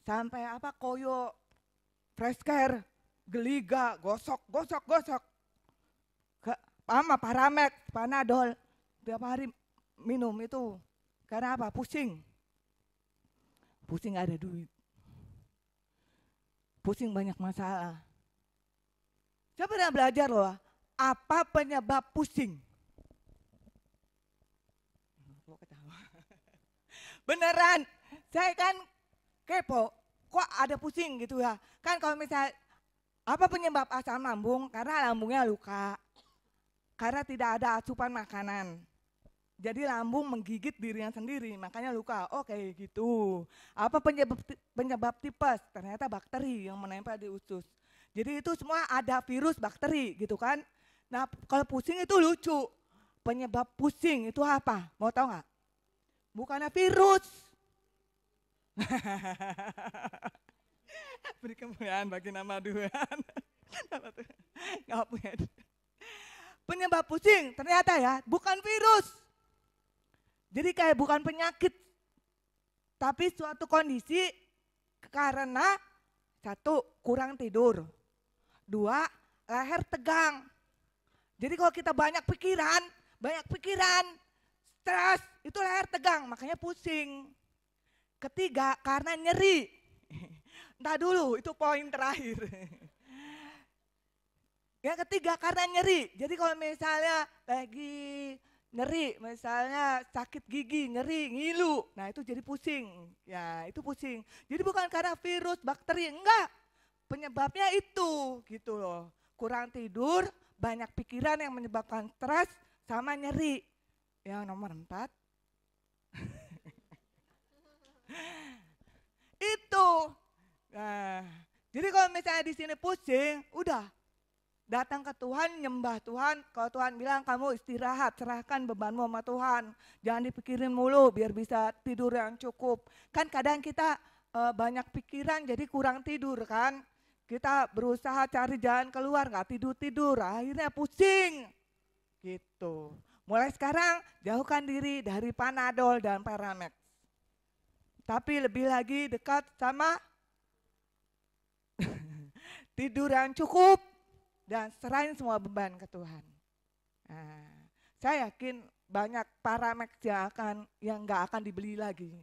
sampai koyo, fresh care, geliga, gosok. Paramex, Panadol, tiap hari minum itu. Karena apa? Pusing nggak ada duit. Pusing banyak masalah. Saya pernah belajar loh, apa penyebab pusing? Beneran, saya kan kepo, kok ada pusing gitu ya. Kan kalau misalnya, apa penyebab asam lambung? Karena lambungnya luka, karena tidak ada asupan makanan. Jadi lambung menggigit dirinya sendiri, makanya luka. Oke, gitu. Apa penyebab tipes? Ternyata bakteri yang menempel di usus. Jadi itu semua ada virus, bakteri gitu kan. Nah kalau pusing itu lucu. Penyebab pusing itu apa? Mau tahu nggak? Bukannya virus. Beri kemuliaan bagi nama Tuhan. Nggak punya. Penyebab pusing ternyata ya bukan virus. Jadi kayak bukan penyakit, tapi suatu kondisi karena satu, kurang tidur. Dua, leher tegang. Jadi kalau kita banyak pikiran, stres, itu leher tegang, makanya pusing. Ketiga, karena nyeri. Entah dulu, itu poin terakhir. Yang ketiga, karena nyeri. Jadi kalau misalnya lagi nyeri, misalnya sakit gigi, nyeri, ngilu, nah itu jadi pusing. Ya, itu pusing. Jadi bukan karena virus, bakteri, enggak. Penyebabnya itu, gitu loh. Kurang tidur, banyak pikiran yang menyebabkan stres, sama nyeri. Yang nomor 4. Itu. Nah, jadi kalau misalnya di sini pusing, udah. Datang ke Tuhan, nyembah Tuhan. Kalau Tuhan bilang kamu istirahat, serahkan bebanmu sama Tuhan. Jangan dipikirin mulu biar bisa tidur yang cukup. Kan kadang kita banyak pikiran jadi kurang tidur kan. Kita berusaha cari jalan keluar, gak tidur-tidur, akhirnya pusing. Gitu. Mulai sekarang jauhkan diri dari Panadol dan Paramex. Tapi lebih lagi dekat sama tidur yang cukup dan serahin semua beban ke Tuhan. Nah, saya yakin banyak Paramex yang nggak akan dibeli lagi.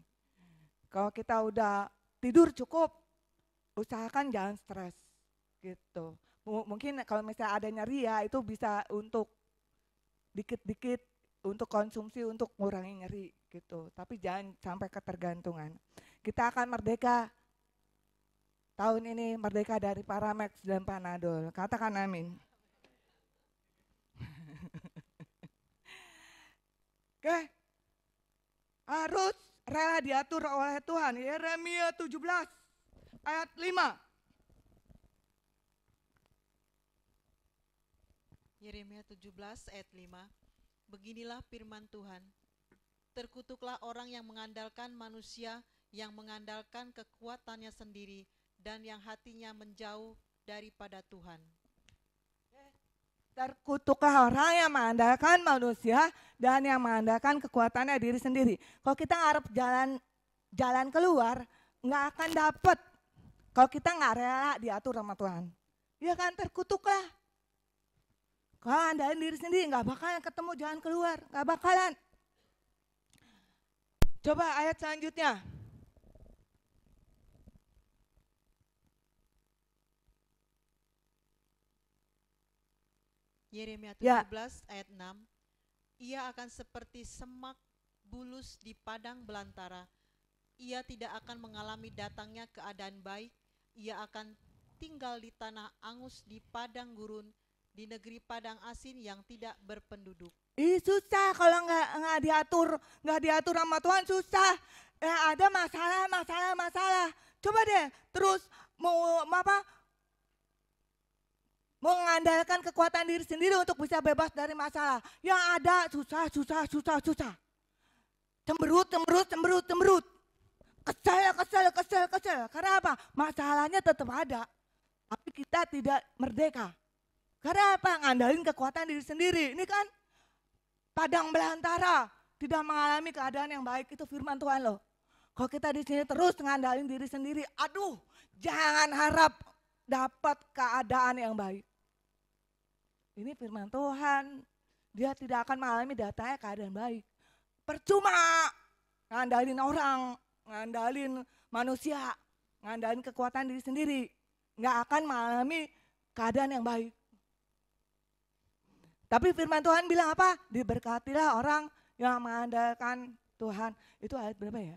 Kalau kita udah tidur cukup, usahakan jangan stres gitu. Mungkin kalau misalnya ada nyeri ya itu bisa untuk dikit-dikit untuk konsumsi untuk ngurangi nyeri gitu. Tapi jangan sampai ketergantungan. Kita akan merdeka tahun ini, merdeka dari Paramex dan Panadol. Katakan amin. Oke. Harus rela diatur oleh Tuhan. Yeremia 17 ayat 5. Yeremia 17 ayat 5. Beginilah firman Tuhan. Terkutuklah orang yang mengandalkan manusia, yang mengandalkan kekuatannya sendiri, dan yang hatinya menjauh daripada Tuhan. Terkutuklah orang yang mengandalkan manusia dan yang mengandalkan kekuatannya diri sendiri. Kalau kita ngarep jalan keluar, nggak akan dapet. Kalau kita nggak rela diatur sama Tuhan, ya kan terkutuklah. Kalau andalin diri sendiri nggak bakalan ketemu jalan keluar, nggak bakalan. Coba ayat selanjutnya. Yeremia 17 ayat 6. Ia akan seperti semak bulus di padang belantara. Ia tidak akan mengalami datangnya keadaan baik. Ia akan tinggal di tanah angus, di padang gurun, di negeri padang asin yang tidak berpenduduk. Susah kalau nggak diatur sama Tuhan, susah. Ada masalah. Coba deh terus mau mengandalkan kekuatan diri sendiri untuk bisa bebas dari masalah. Yang ada susah. Cemberut. Kesel. Karena apa? Masalahnya tetap ada. Tapi kita tidak merdeka. Karena apa? Ngandalin kekuatan diri sendiri. Ini kan padang belantara, tidak mengalami keadaan yang baik, itu firman Tuhan loh. Kalau kita di sini terus ngandalin diri sendiri, aduh, jangan harap dapat keadaan yang baik. Ini firman Tuhan, dia tidak akan mengalami datanya keadaan baik. Percuma ngandalin orang, ngandalin manusia, ngandalin kekuatan diri sendiri, nggak akan mengalami keadaan yang baik. Tapi firman Tuhan bilang apa? Diberkatilah orang yang mengandalkan Tuhan. Itu ayat berapa ya?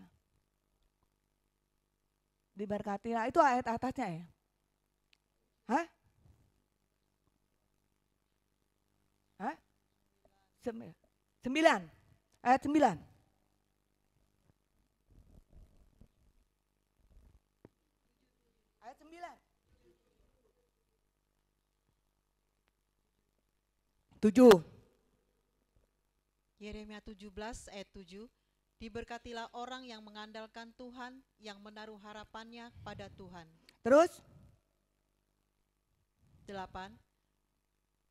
Diberkatilah, itu ayat atasnya ya? Hah? Hah? 9, ayat 9. Ayat 9. 7. Yeremia 17 ayat 7. Diberkatilah orang yang mengandalkan Tuhan, yang menaruh harapannya pada Tuhan. Terus? 8.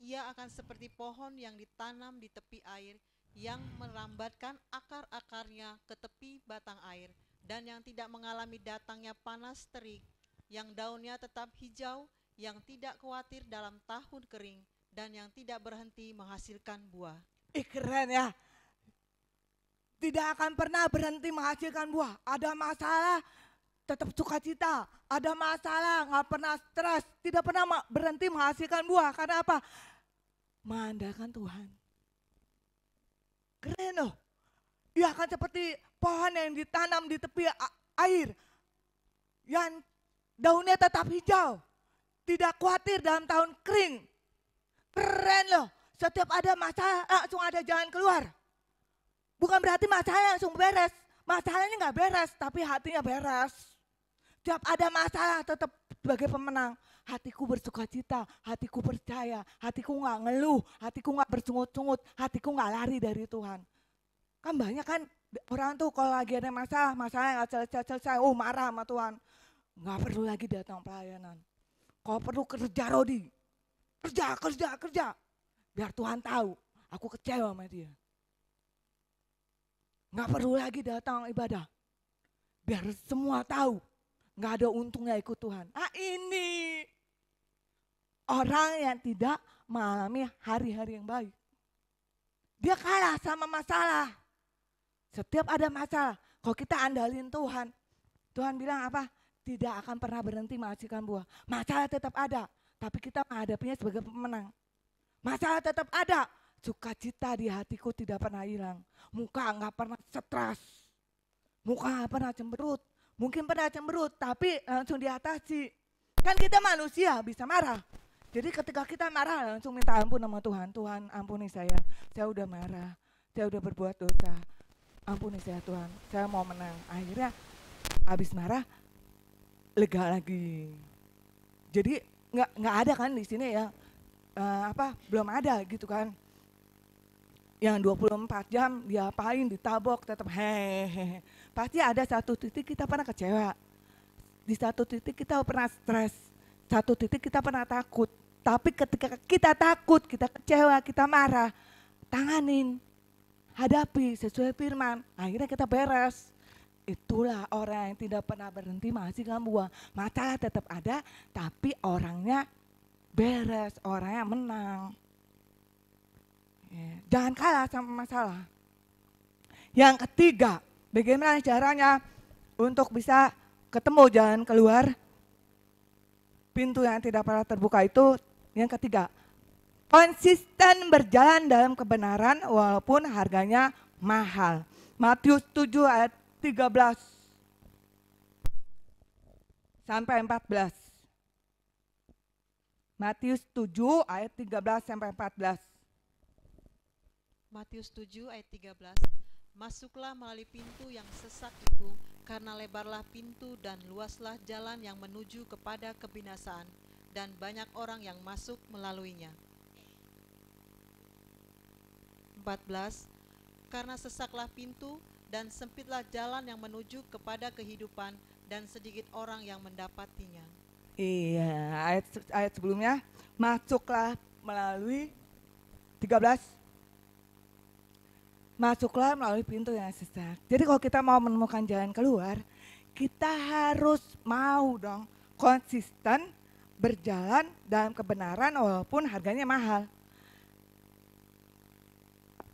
Ia akan seperti pohon yang ditanam di tepi air, yang merambatkan akar-akarnya ke tepi batang air, dan yang tidak mengalami datangnya panas terik, yang daunnya tetap hijau, yang tidak khawatir dalam tahun kering, dan yang tidak berhenti menghasilkan buah. Keren ya. Tidak akan pernah berhenti menghasilkan buah. Ada masalah, tetap sukacita. Ada masalah, nggak pernah stres. Tidak pernah berhenti menghasilkan buah. Karena apa? Mengandalkan Tuhan. Keren loh. Ia akan seperti pohon yang ditanam di tepi air. Yang daunnya tetap hijau. Tidak khawatir dalam tahun kering. Keren loh. Setiap ada masalah langsung ada jalan keluar. Bukan berarti masalahnya langsung beres. Masalahnya nggak beres, tapi hatinya beres. Setiap ada masalah tetap sebagai pemenang. Hatiku bersukacita, hatiku percaya, hatiku nggak ngeluh, hatiku nggak bersungut-sungut, hatiku nggak lari dari Tuhan. Kan banyak kan orang tuh kalau lagi ada masalah nggak selesai, marah sama Tuhan. Nggak perlu lagi datang pelayanan. Kalau perlu kerja Rodi, kerja. Biar Tuhan tahu, aku kecewa sama dia. Nggak perlu lagi datang ibadah. Biar semua tahu, nggak ada untungnya ikut Tuhan. Ini orang yang tidak mengalami hari-hari yang baik. Dia kalah sama masalah. Setiap ada masalah, kalau kita andalin Tuhan, Tuhan bilang apa? Tidak akan pernah berhenti menghasilkan buah. Masalah tetap ada, tapi kita menghadapinya sebagai pemenang. Masalah tetap ada, sukacita di hatiku tidak pernah hilang. Muka nggak pernah stres, muka nggak pernah cemberut. Mungkin pernah cemberut, tapi langsung diatasi. Kan kita manusia, bisa marah. Jadi ketika kita marah, langsung minta ampun sama Tuhan. Tuhan ampuni saya udah marah, saya udah berbuat dosa. Ampuni saya Tuhan, saya mau menang. Akhirnya habis marah, lega lagi. Jadi nggak ada kan di sini ya. Belum ada gitu kan. Yang 24 jam diapain, ditabok, tetap hehehe. Pasti ada satu titik kita pernah kecewa. Di satu titik kita pernah stres. Satu titik kita pernah takut. Tapi ketika kita takut, kita kecewa, kita marah, tanganin, hadapi sesuai firman. Akhirnya kita beres. Itulah orang yang tidak pernah berhenti menghasilkan buah. Masalah tetap ada, tapi orangnya beres, orangnya menang. Jangan kalah sama masalah. Yang ketiga, bagaimana caranya untuk bisa ketemu jalan keluar pintu yang tidak pernah terbuka itu? Yang ketiga, konsisten berjalan dalam kebenaran walaupun harganya mahal. Matius 7 ayat 13 sampai 14. Matius 7 ayat 13 sampai 14. Matius 7 ayat 13. Masuklah melalui pintu yang sesak itu, karena lebarlah pintu dan luaslah jalan yang menuju kepada kebinasaan, dan banyak orang yang masuk melaluinya. 14. Karena sesaklah pintu dan sempitlah jalan yang menuju kepada kehidupan, dan sedikit orang yang mendapatinya. Iya, ayat sebelumnya, masuklah melalui 13. Masuklah melalui pintu yang sesak. Jadi kalau kita mau menemukan jalan keluar, kita harus mau dong konsisten berjalan dalam kebenaran walaupun harganya mahal.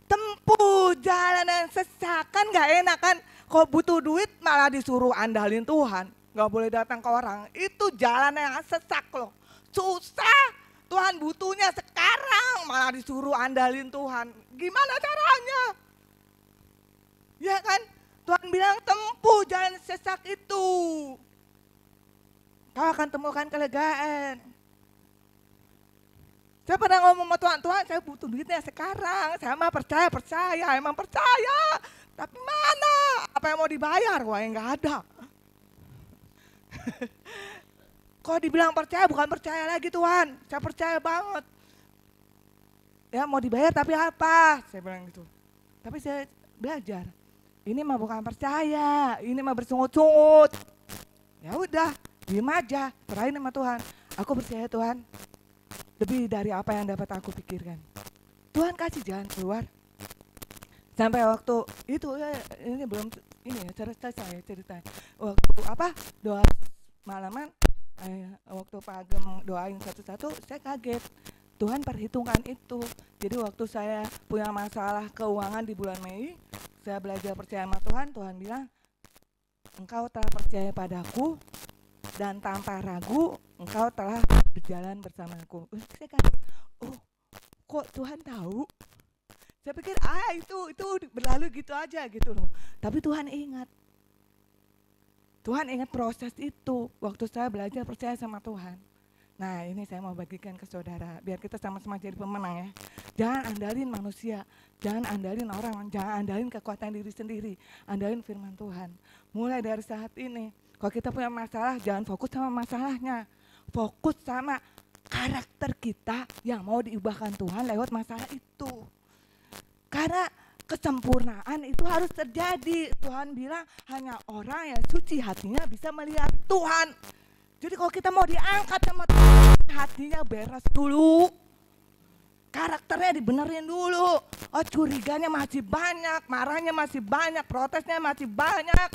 Tempuh jalan yang sesak, kan gak enak kan. Kalau butuh duit malah disuruh andalin Tuhan. Gak boleh datang ke orang, itu jalan yang sesak loh. Susah, Tuhan butuhnya sekarang malah disuruh andalin Tuhan. Gimana caranya? Ya kan, Tuhan bilang tempuh jalan sesak itu. kau akan temukan kelegaan. Saya pernah ngomong sama Tuhan, Tuhan saya butuh duitnya sekarang, saya mah percaya, emang percaya. Tapi mana, apa yang mau dibayar, wah yang gak ada. Kok dibilang percaya, bukan percaya lagi Tuhan, saya percaya banget. Ya mau dibayar tapi apa, saya bilang gitu. Tapi saya belajar, ini mah bukan percaya, ini mah bersungut-sungut. Ya udah, diem aja, serahin sama Tuhan. Aku percaya Tuhan, lebih dari apa yang dapat aku pikirkan. Tuhan kasih jalan keluar. Sampai waktu itu ya, ini belum ini ya selesai cerita. Waktu doa malaman, waktu Pak Ageng doain satu-satu, saya kaget. Tuhan perhitungkan itu. Jadi waktu saya punya masalah keuangan di bulan Mei, saya belajar percaya sama Tuhan. Tuhan bilang, engkau telah percaya padaku dan tanpa ragu engkau telah berjalan bersamaku. Saya kaget, oh kok Tuhan tahu? Saya pikir itu berlalu gitu aja gitu loh. Tapi Tuhan ingat. Tuhan ingat proses itu waktu saya belajar percaya sama Tuhan. Nah ini saya mau bagikan ke saudara biar kita sama-sama jadi pemenang ya. Jangan andalin manusia, jangan andalin orang, jangan andalin kekuatan diri sendiri, andalin firman Tuhan. Mulai dari saat ini, kalau kita punya masalah jangan fokus sama masalahnya, fokus sama karakter kita yang mau diubahkan Tuhan lewat masalah itu. Karena kesempurnaan itu harus terjadi. Tuhan bilang hanya orang yang suci hatinya bisa melihat Tuhan. Jadi kalau kita mau diangkat sama Tuhan, hatinya beres dulu. Karakternya dibenerin dulu. Oh curiganya masih banyak, marahnya masih banyak, protesnya masih banyak.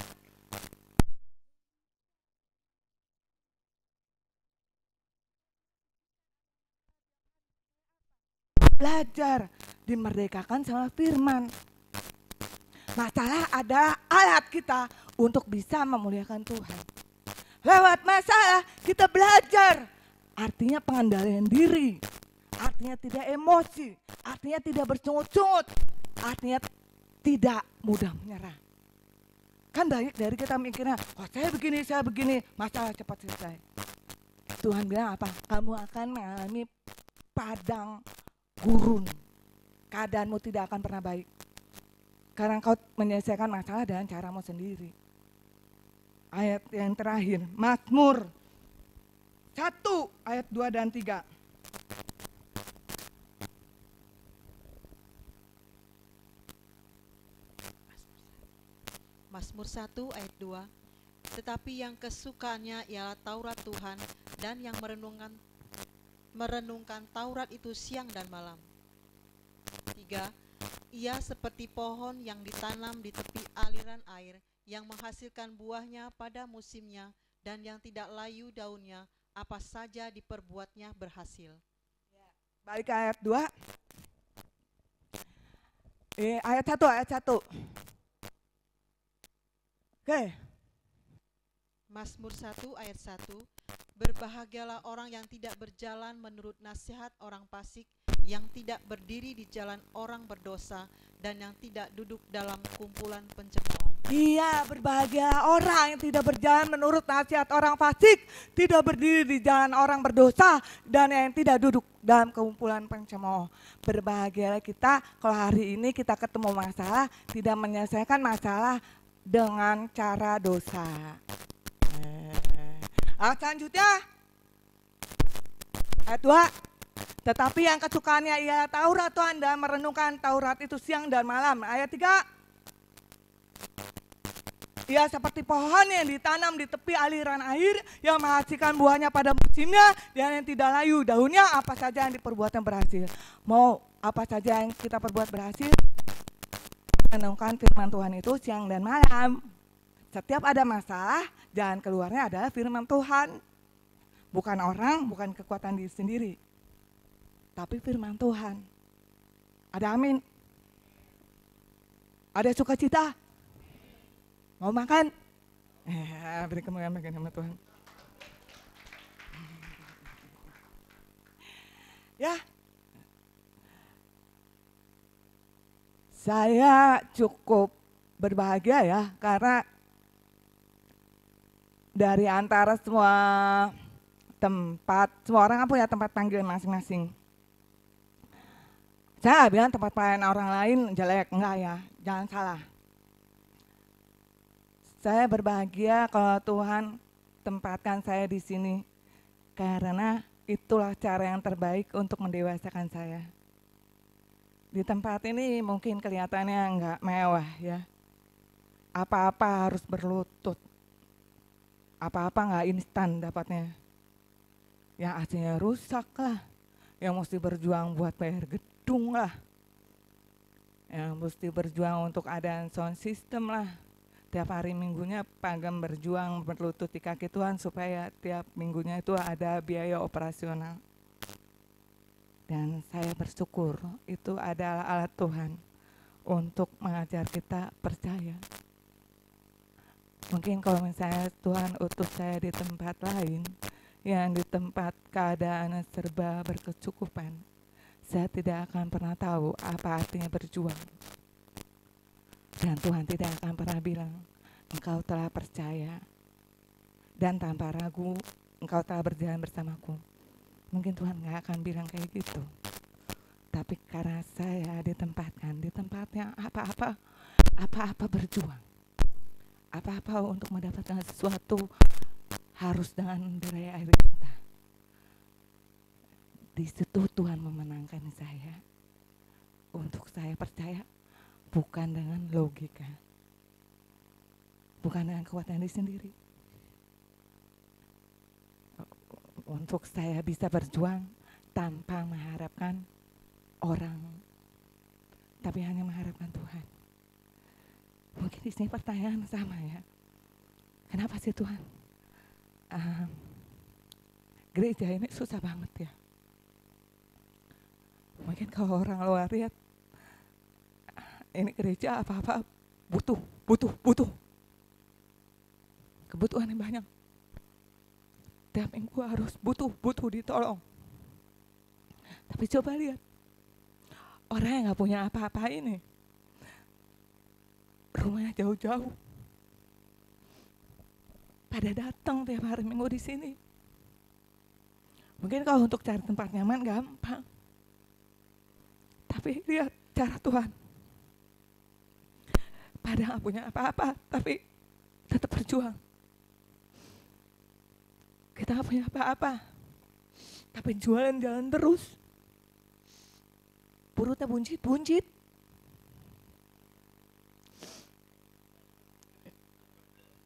Belajar, dimerdekakan sama firman. Masalah adalah alat kita untuk bisa memuliakan Tuhan. Lewat masalah kita belajar, artinya pengendalian diri, artinya tidak emosi, artinya tidak bersungut-sungut, artinya tidak mudah menyerah. Kan banyak dari kita mikirnya, oh saya begini, masalah cepat selesai. Tuhan bilang apa? Kamu akan mengalami padang gurun, keadaanmu tidak akan pernah baik karena kau menyelesaikan masalah dengan caramu sendiri. Ayat yang terakhir, Mazmur 1 ayat 2 dan 3. Mazmur 1 ayat 2. Tetapi yang kesukaannya ialah Taurat Tuhan, dan yang merenungkan Taurat itu siang dan malam. 3. Ia seperti pohon yang ditanam di tepi aliran air, yang menghasilkan buahnya pada musimnya, dan yang tidak layu daunnya, apa saja diperbuatnya berhasil. Balik ke ayat 2. Ayat 1. Oke. Mazmur 1 ayat 1. Berbahagialah orang yang tidak berjalan menurut nasihat orang fasik, yang tidak berdiri di jalan orang berdosa, dan yang tidak duduk dalam kumpulan pencemooh. Iya, berbahagia orang yang tidak berjalan menurut nasihat orang fasik, tidak berdiri di jalan orang berdosa, dan yang tidak duduk dalam kumpulan pencemooh. Berbahagialah kita kalau hari ini kita ketemu masalah, tidak menyelesaikan masalah dengan cara dosa. Selanjutnya, ayat 2. Tetapi yang kesukaannya ialah Taurat Tuhan, dan merenungkan Taurat itu siang dan malam. Ayat 3. Ia seperti pohon yang ditanam di tepi aliran air, yang menghasilkan buahnya pada musimnya, dan yang tidak layu daunnya, apa saja yang diperbuatnya berhasil. Mau apa saja yang kita perbuat berhasil? Merenungkan firman Tuhan itu siang dan malam. Setiap ada masalah, jalan keluarnya adalah firman Tuhan. Bukan orang, bukan kekuatan diri sendiri, tapi firman Tuhan. Ada amin? Ada sukacita? Mau makan? Beri kemuliaan bagi nama Tuhan. Ya, saya cukup berbahagia ya, karena dari antara semua tempat, semua orang kan punya tempat panggilan masing-masing. Saya nggak bilang tempat pelayanan orang lain jelek, enggak ya, jangan salah. Saya berbahagia kalau Tuhan tempatkan saya di sini, karena itulah cara yang terbaik untuk mendewasakan saya. Di tempat ini mungkin kelihatannya nggak mewah ya, apa-apa harus berlutut, apa-apa nggak instan dapatnya. Yang AC-nya rusak lah, yang mesti berjuang buat bayar gedung lah, yang mesti berjuang untuk ada sound system lah. Tiap hari minggunya pagam berjuang berlutut di kaki Tuhan supaya tiap minggunya itu ada biaya operasional. Dan saya bersyukur itu adalah alat Tuhan untuk mengajar kita percaya. Mungkin kalau misalnya Tuhan utus saya di tempat lain, yang di tempat keadaan serba berkecukupan, saya tidak akan pernah tahu apa artinya berjuang. Dan Tuhan tidak akan pernah bilang, engkau telah percaya dan tanpa ragu engkau telah berjalan bersamaku. Mungkin Tuhan gak akan bilang kayak gitu. Tapi karena saya ditempatkan di tempat yang apa-apa berjuang, apa-apa untuk mendapatkan sesuatu harus dengan derai air mata. Di situ Tuhan memenangkan saya. Untuk saya percaya bukan dengan logika, bukan dengan kekuatan diri sendiri. Untuk saya bisa berjuang tanpa mengharapkan orang, tapi hanya mengharapkan Tuhan. Mungkin di sini pertanyaan sama ya. Kenapa sih Tuhan? Gereja ini susah banget ya. Mungkin kalau orang luar lihat, ini gereja apa-apa butuh. Kebutuhannya banyak. Tiap minggu harus butuh ditolong. Tapi coba lihat, orang yang gak punya apa-apa ini, rumahnya jauh-jauh, pada datang tiap hari minggu di sini. Mungkin kalau untuk cari tempat nyaman gampang, tapi lihat cara Tuhan. Pada nggak punya apa-apa, tapi tetap berjuang. Kita nggak punya apa-apa, tapi jalan terus. Perutnya buncit.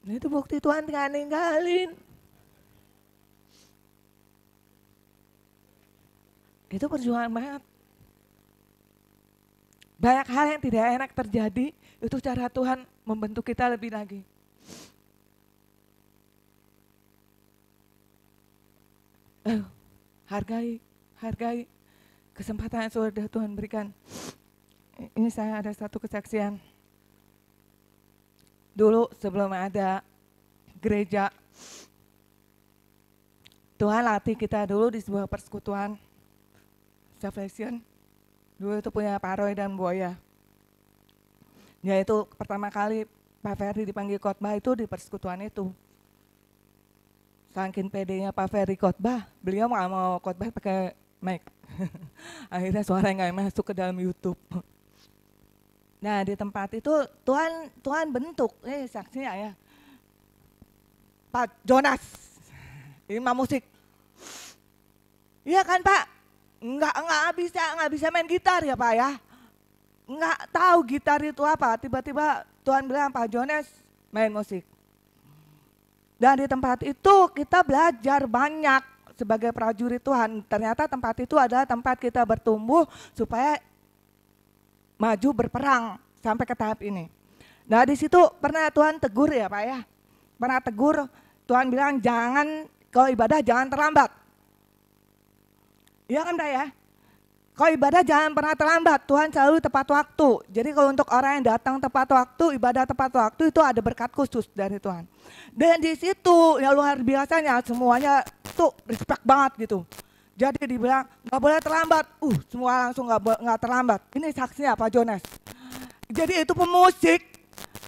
Nah, itu bukti Tuhan gak ninggalin. Itu perjuangan banget. Banyak hal yang tidak enak terjadi, itu cara Tuhan membentuk kita lebih lagi. Hargai kesempatan yang sudah Tuhan berikan. Ini saya ada satu kesaksian. Dulu sebelum ada gereja, Tuhan latih kita dulu di sebuah persekutuan Salvation. Dulu itu punya Pak Roy dan Buaya. Yaitu pertama kali Pak Ferry dipanggil khotbah itu di persekutuan itu. Saking pedenya Pak Ferry khotbah, beliau nggak mau khotbah pakai mic. Akhirnya suaranya nggak masuk ke dalam YouTube. Nah di tempat itu Tuhan bentuk, ini saksinya ya, Pak Jonas, imam musik. Iya kan Pak, nggak bisa main gitar ya Pak ya, nggak tahu gitar itu apa. Tiba-tiba Tuhan bilang Pak Jonas main musik. Dan di tempat itu kita belajar banyak sebagai prajurit Tuhan. Ternyata tempat itu adalah tempat kita bertumbuh supaya maju berperang sampai ke tahap ini. Nah di situ pernah Tuhan tegur ya Pak ya, pernah tegur. Tuhan bilang jangan, kalau ibadah jangan terlambat. Iya kan Pak ya? Kalau ibadah jangan pernah terlambat, Tuhan selalu tepat waktu. Jadi kalau untuk orang yang datang tepat waktu, ibadah tepat waktu itu ada berkat khusus dari Tuhan. Dan di situ yang luar biasanya semuanya tuh respect banget gitu. Jadi dibilang nggak boleh terlambat, semua langsung nggak terlambat. Ini saksinya Pak Jonas. Jadi itu pemusik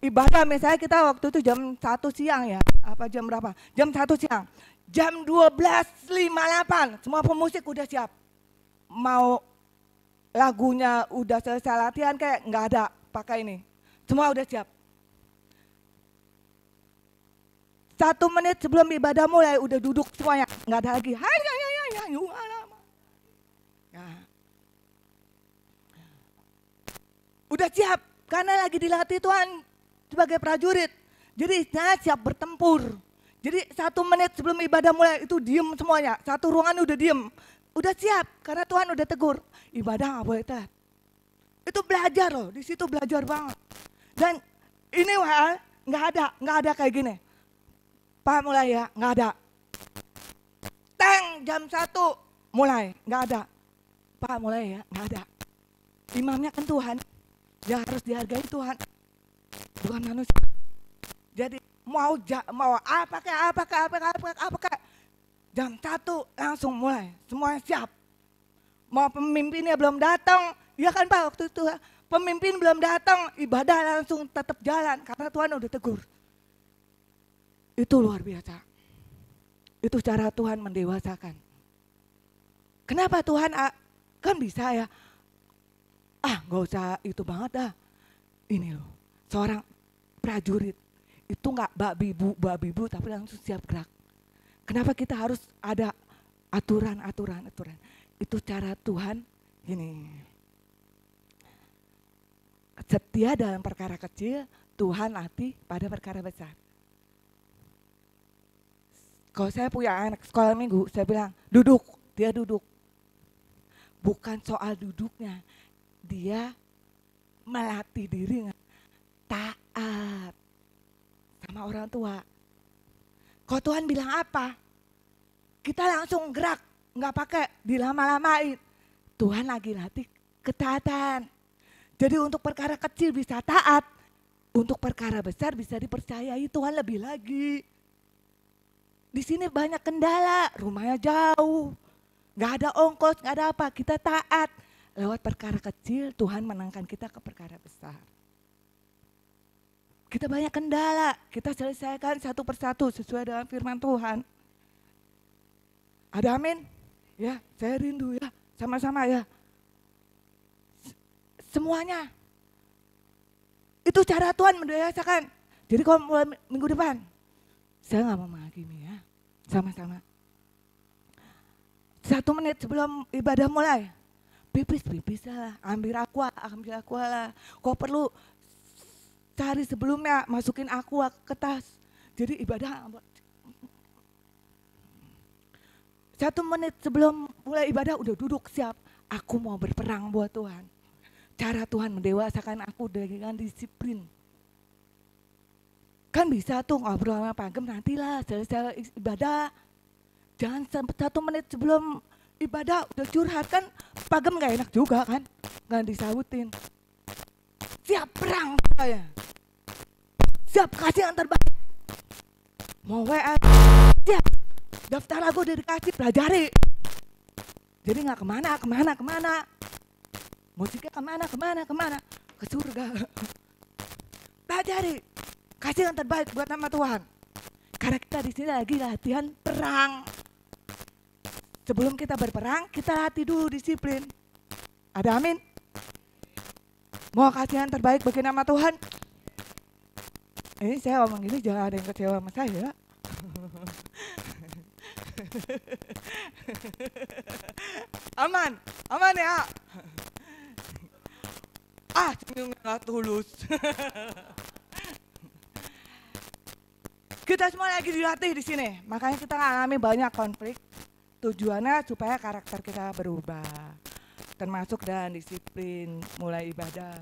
ibadah misalnya kita waktu itu jam 1 siang ya, apa jam berapa? Jam 1 siang. Jam 12.58 semua pemusik udah siap. Mau lagunya udah selesai latihan kayak nggak ada pakai ini. Semua udah siap. 1 menit sebelum ibadah mulai udah duduk semuanya, nggak ada lagi. Nah, udah siap karena lagi dilatih Tuhan sebagai prajurit. Jadi siap bertempur. Jadi 1 menit sebelum ibadah mulai itu diem semuanya. Satu ruangan udah diem. Udah siap karena Tuhan udah tegur. Ibadah nggak boleh telat. Itu belajar loh, di situ belajar banget. Dan ini nggak ada kayak gini. Pak mulai ya, nggak ada. Teng jam 1 mulai, nggak ada. Pak mulai ya, nggak ada. Imamnya kan Tuhan, ya harus dihargai Tuhan, bukan manusia. Jadi mau apa kayak jam 1 langsung mulai, semuanya siap. Mau pemimpinnya belum datang, ya kan Pak waktu itu pemimpin belum datang, ibadah langsung tetap jalan karena Tuhan udah tegur. Itu luar biasa. Itu cara Tuhan mendewasakan. Kenapa Tuhan kan bisa ya? Gak usah itu banget dah. Ini loh, seorang prajurit itu gak babibu tapi langsung siap gerak. Kenapa kita harus ada aturan? Itu cara Tuhan ini. Setia dalam perkara kecil, Tuhan latih pada perkara besar. Kalau saya punya anak sekolah minggu, saya bilang duduk, dia duduk. Bukan soal duduknya, dia melatih diri taat sama orang tua. Kalau Tuhan bilang apa, kita langsung gerak, nggak pakai dilama-lamain. Tuhan lagi latih ketaatan. Jadi untuk perkara kecil bisa taat, untuk perkara besar bisa dipercayai Tuhan lebih lagi. Di sini banyak kendala, rumahnya jauh, nggak ada ongkos, nggak ada apa, kita taat. Lewat perkara kecil Tuhan menangkan kita ke perkara besar. Kita banyak kendala, kita selesaikan satu persatu sesuai dengan firman Tuhan. Ada amin? Ya, saya rindu ya, sama-sama ya. Semuanya. Itu cara Tuhan mendewasakan. Jadi kalau mulai minggu depan, saya nggak mau menghakimi ya, sama-sama. 1 menit sebelum ibadah mulai, pipis lah, ambil aqua lah. Kau perlu cari sebelumnya, masukin aqua ke tas. Jadi ibadah 1 menit sebelum mulai ibadah udah duduk siap. Aku mau berperang buat Tuhan. Cara Tuhan mendewasakan aku dengan disiplin. Kan bisa tuh ngobrol sama Pak Gem, nantilah selesai ibadah. Jangan 1 menit sebelum ibadah udah curhat, kan Pak Gem gak enak juga kan, gak disautin. Siap perang saya, siap kasih yang terbaik. Mau WA, siap, daftar lagu udah dikasih, pelajari. Jadi gak kemana, musiknya kemana, ke surga. Pelajari, kasih yang terbaik buat nama Tuhan. Karena kita di sini lagi latihan perang. Sebelum kita berperang, kita latih dulu disiplin. Ada amin? Mau kasih yang terbaik bagi nama Tuhan? Ini saya ngomong gini jangan ada yang kecewa sama saya. Aman ya. Senyumnya gak tulus. Kita semua lagi dilatih di sini, makanya kita alami banyak konflik. Tujuannya supaya karakter kita berubah, termasuk dan disiplin, mulai ibadah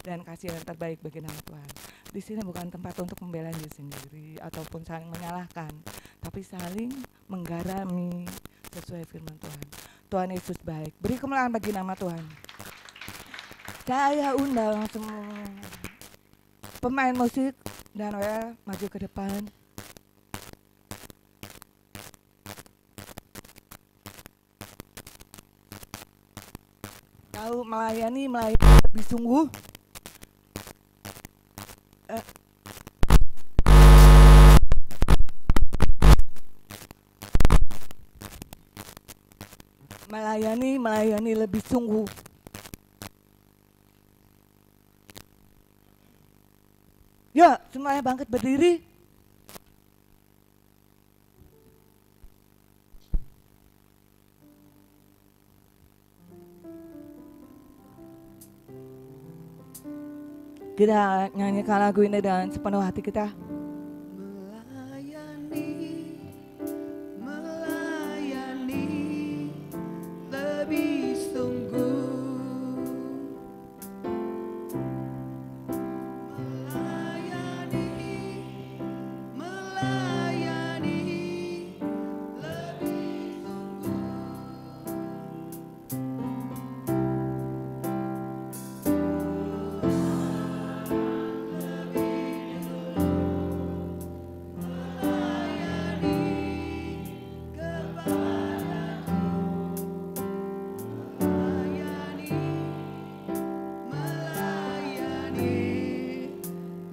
dan kasih yang terbaik bagi nama Tuhan. Di sini bukan tempat untuk membela diri sendiri ataupun saling menyalahkan, tapi saling menggarami sesuai firman Tuhan. Tuhan Yesus baik. Beri kemuliaan bagi nama Tuhan. Saya undang semua pemain musik dan maju ke depan. Tahu melayani lebih sungguh. melayani lebih sungguh. Ya, semuanya bangkit berdiri. Kita nyanyikan lagu ini dengan sepenuh hati kita. Melayani lebih sungguh. Melayani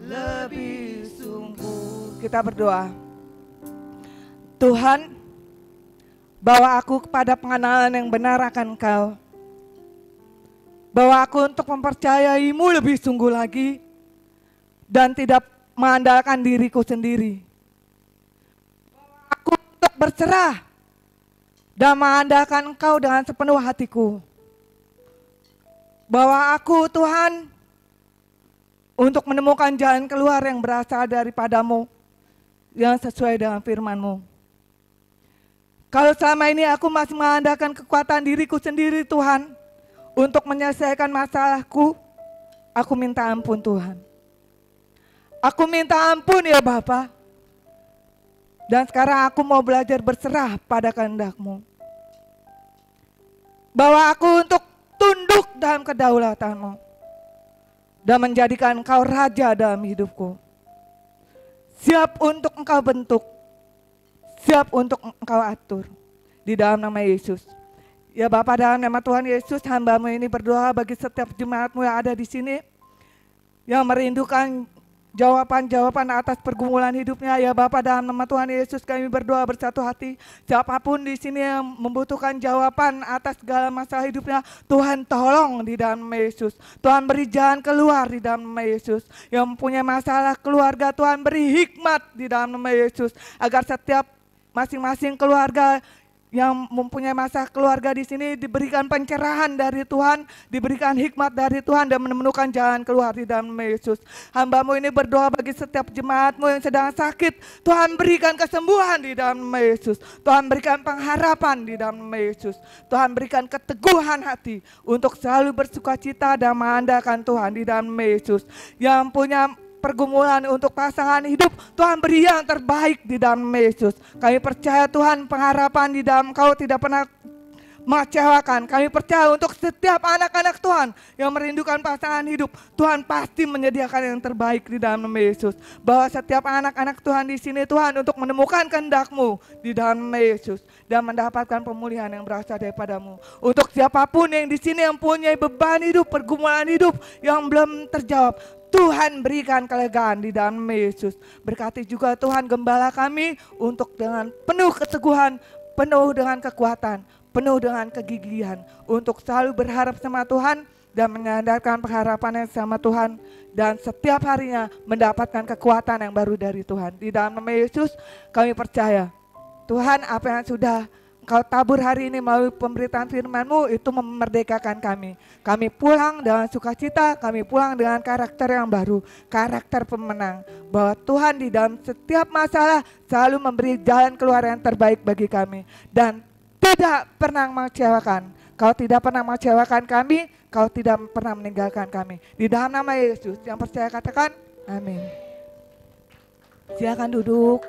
lebih sungguh. Kita berdoa. Tuhan, bawa aku kepada pengenalan yang benar akan Engkau. Bawa aku untuk mempercayai-Mu lebih sungguh lagi dan tidak mengandalkan diriku sendiri. Bawa aku untuk berserah dan mengandalkan Engkau dengan sepenuh hatiku. Bawa aku, Tuhan, untuk menemukan jalan keluar yang berasal daripada-Mu, yang sesuai dengan firman-Mu. Kalau selama ini aku masih mengandalkan kekuatan diriku sendiri, Tuhan, untuk menyelesaikan masalahku, aku minta ampun, Tuhan. Aku minta ampun ya Bapa. Dan sekarang aku mau belajar berserah pada kehendak-Mu. Bawa aku untuk tunduk dalam kedaulatan-Mu dan menjadikan Engkau raja dalam hidupku. Siap untuk Engkau bentuk, siap untuk Engkau atur. Di dalam nama Yesus. Ya Bapa, dalam nama Tuhan Yesus, hamba-Mu ini berdoa bagi setiap jemaat-Mu yang ada di sini, yang merindukan jawaban-jawaban atas pergumulan hidupnya. Ya Bapa, dalam nama Tuhan Yesus kami berdoa bersatu hati. Siapapun di sini yang membutuhkan jawaban atas segala masalah hidupnya, Tuhan tolong di dalam nama Yesus. Tuhan beri jalan keluar di dalam nama Yesus. Yang mempunyai masalah keluarga, Tuhan beri hikmat di dalam nama Yesus. Agar setiap masing-masing keluarga yang mempunyai masalah keluarga di sini diberikan pencerahan dari Tuhan, diberikan hikmat dari Tuhan dan menemukan jalan keluar di dalam nama Yesus. Hamba-Mu ini berdoa bagi setiap jemaat-Mu yang sedang sakit, Tuhan berikan kesembuhan di dalam nama Yesus. Tuhan berikan pengharapan di dalam nama Yesus. Tuhan berikan keteguhan hati untuk selalu bersukacita dan mengandalkan Tuhan di dalam nama Yesus. Yang punya pergumulan untuk pasangan hidup, Tuhan beri yang terbaik di dalam nama Yesus. Kami percaya Tuhan, pengharapan di dalam Kau tidak pernah mengecewakan. Kami percaya untuk setiap anak-anak Tuhan yang merindukan pasangan hidup, Tuhan pasti menyediakan yang terbaik di dalam nama Yesus. Bahwa setiap anak-anak Tuhan di sini, Tuhan, untuk menemukan kehendak-Mu di dalam nama Yesus dan mendapatkan pemulihan yang berasal daripada-Mu. Untuk siapapun yang di sini yang punya beban hidup, pergumulan hidup yang belum terjawab, Tuhan berikan kelegaan di dalam nama Yesus. Berkati juga Tuhan gembala kami untuk dengan penuh keteguhan, penuh dengan kekuatan, penuh dengan kegigihan untuk selalu berharap sama Tuhan dan menyandarkan pengharapannya sama Tuhan dan setiap harinya mendapatkan kekuatan yang baru dari Tuhan. Di dalam nama Yesus kami percaya Tuhan, apa yang sudah Kau tabur hari ini melalui pemberitaan firman-Mu itu memerdekakan kami. Kami pulang dengan sukacita, kami pulang dengan karakter yang baru, karakter pemenang. Bahwa Tuhan di dalam setiap masalah selalu memberi jalan keluar yang terbaik bagi kami. Dan tidak pernah mengecewakan. Kau tidak pernah mengecewakan kami, Kau tidak pernah meninggalkan kami. Di dalam nama Yesus yang percaya katakan, amin. Silakan duduk.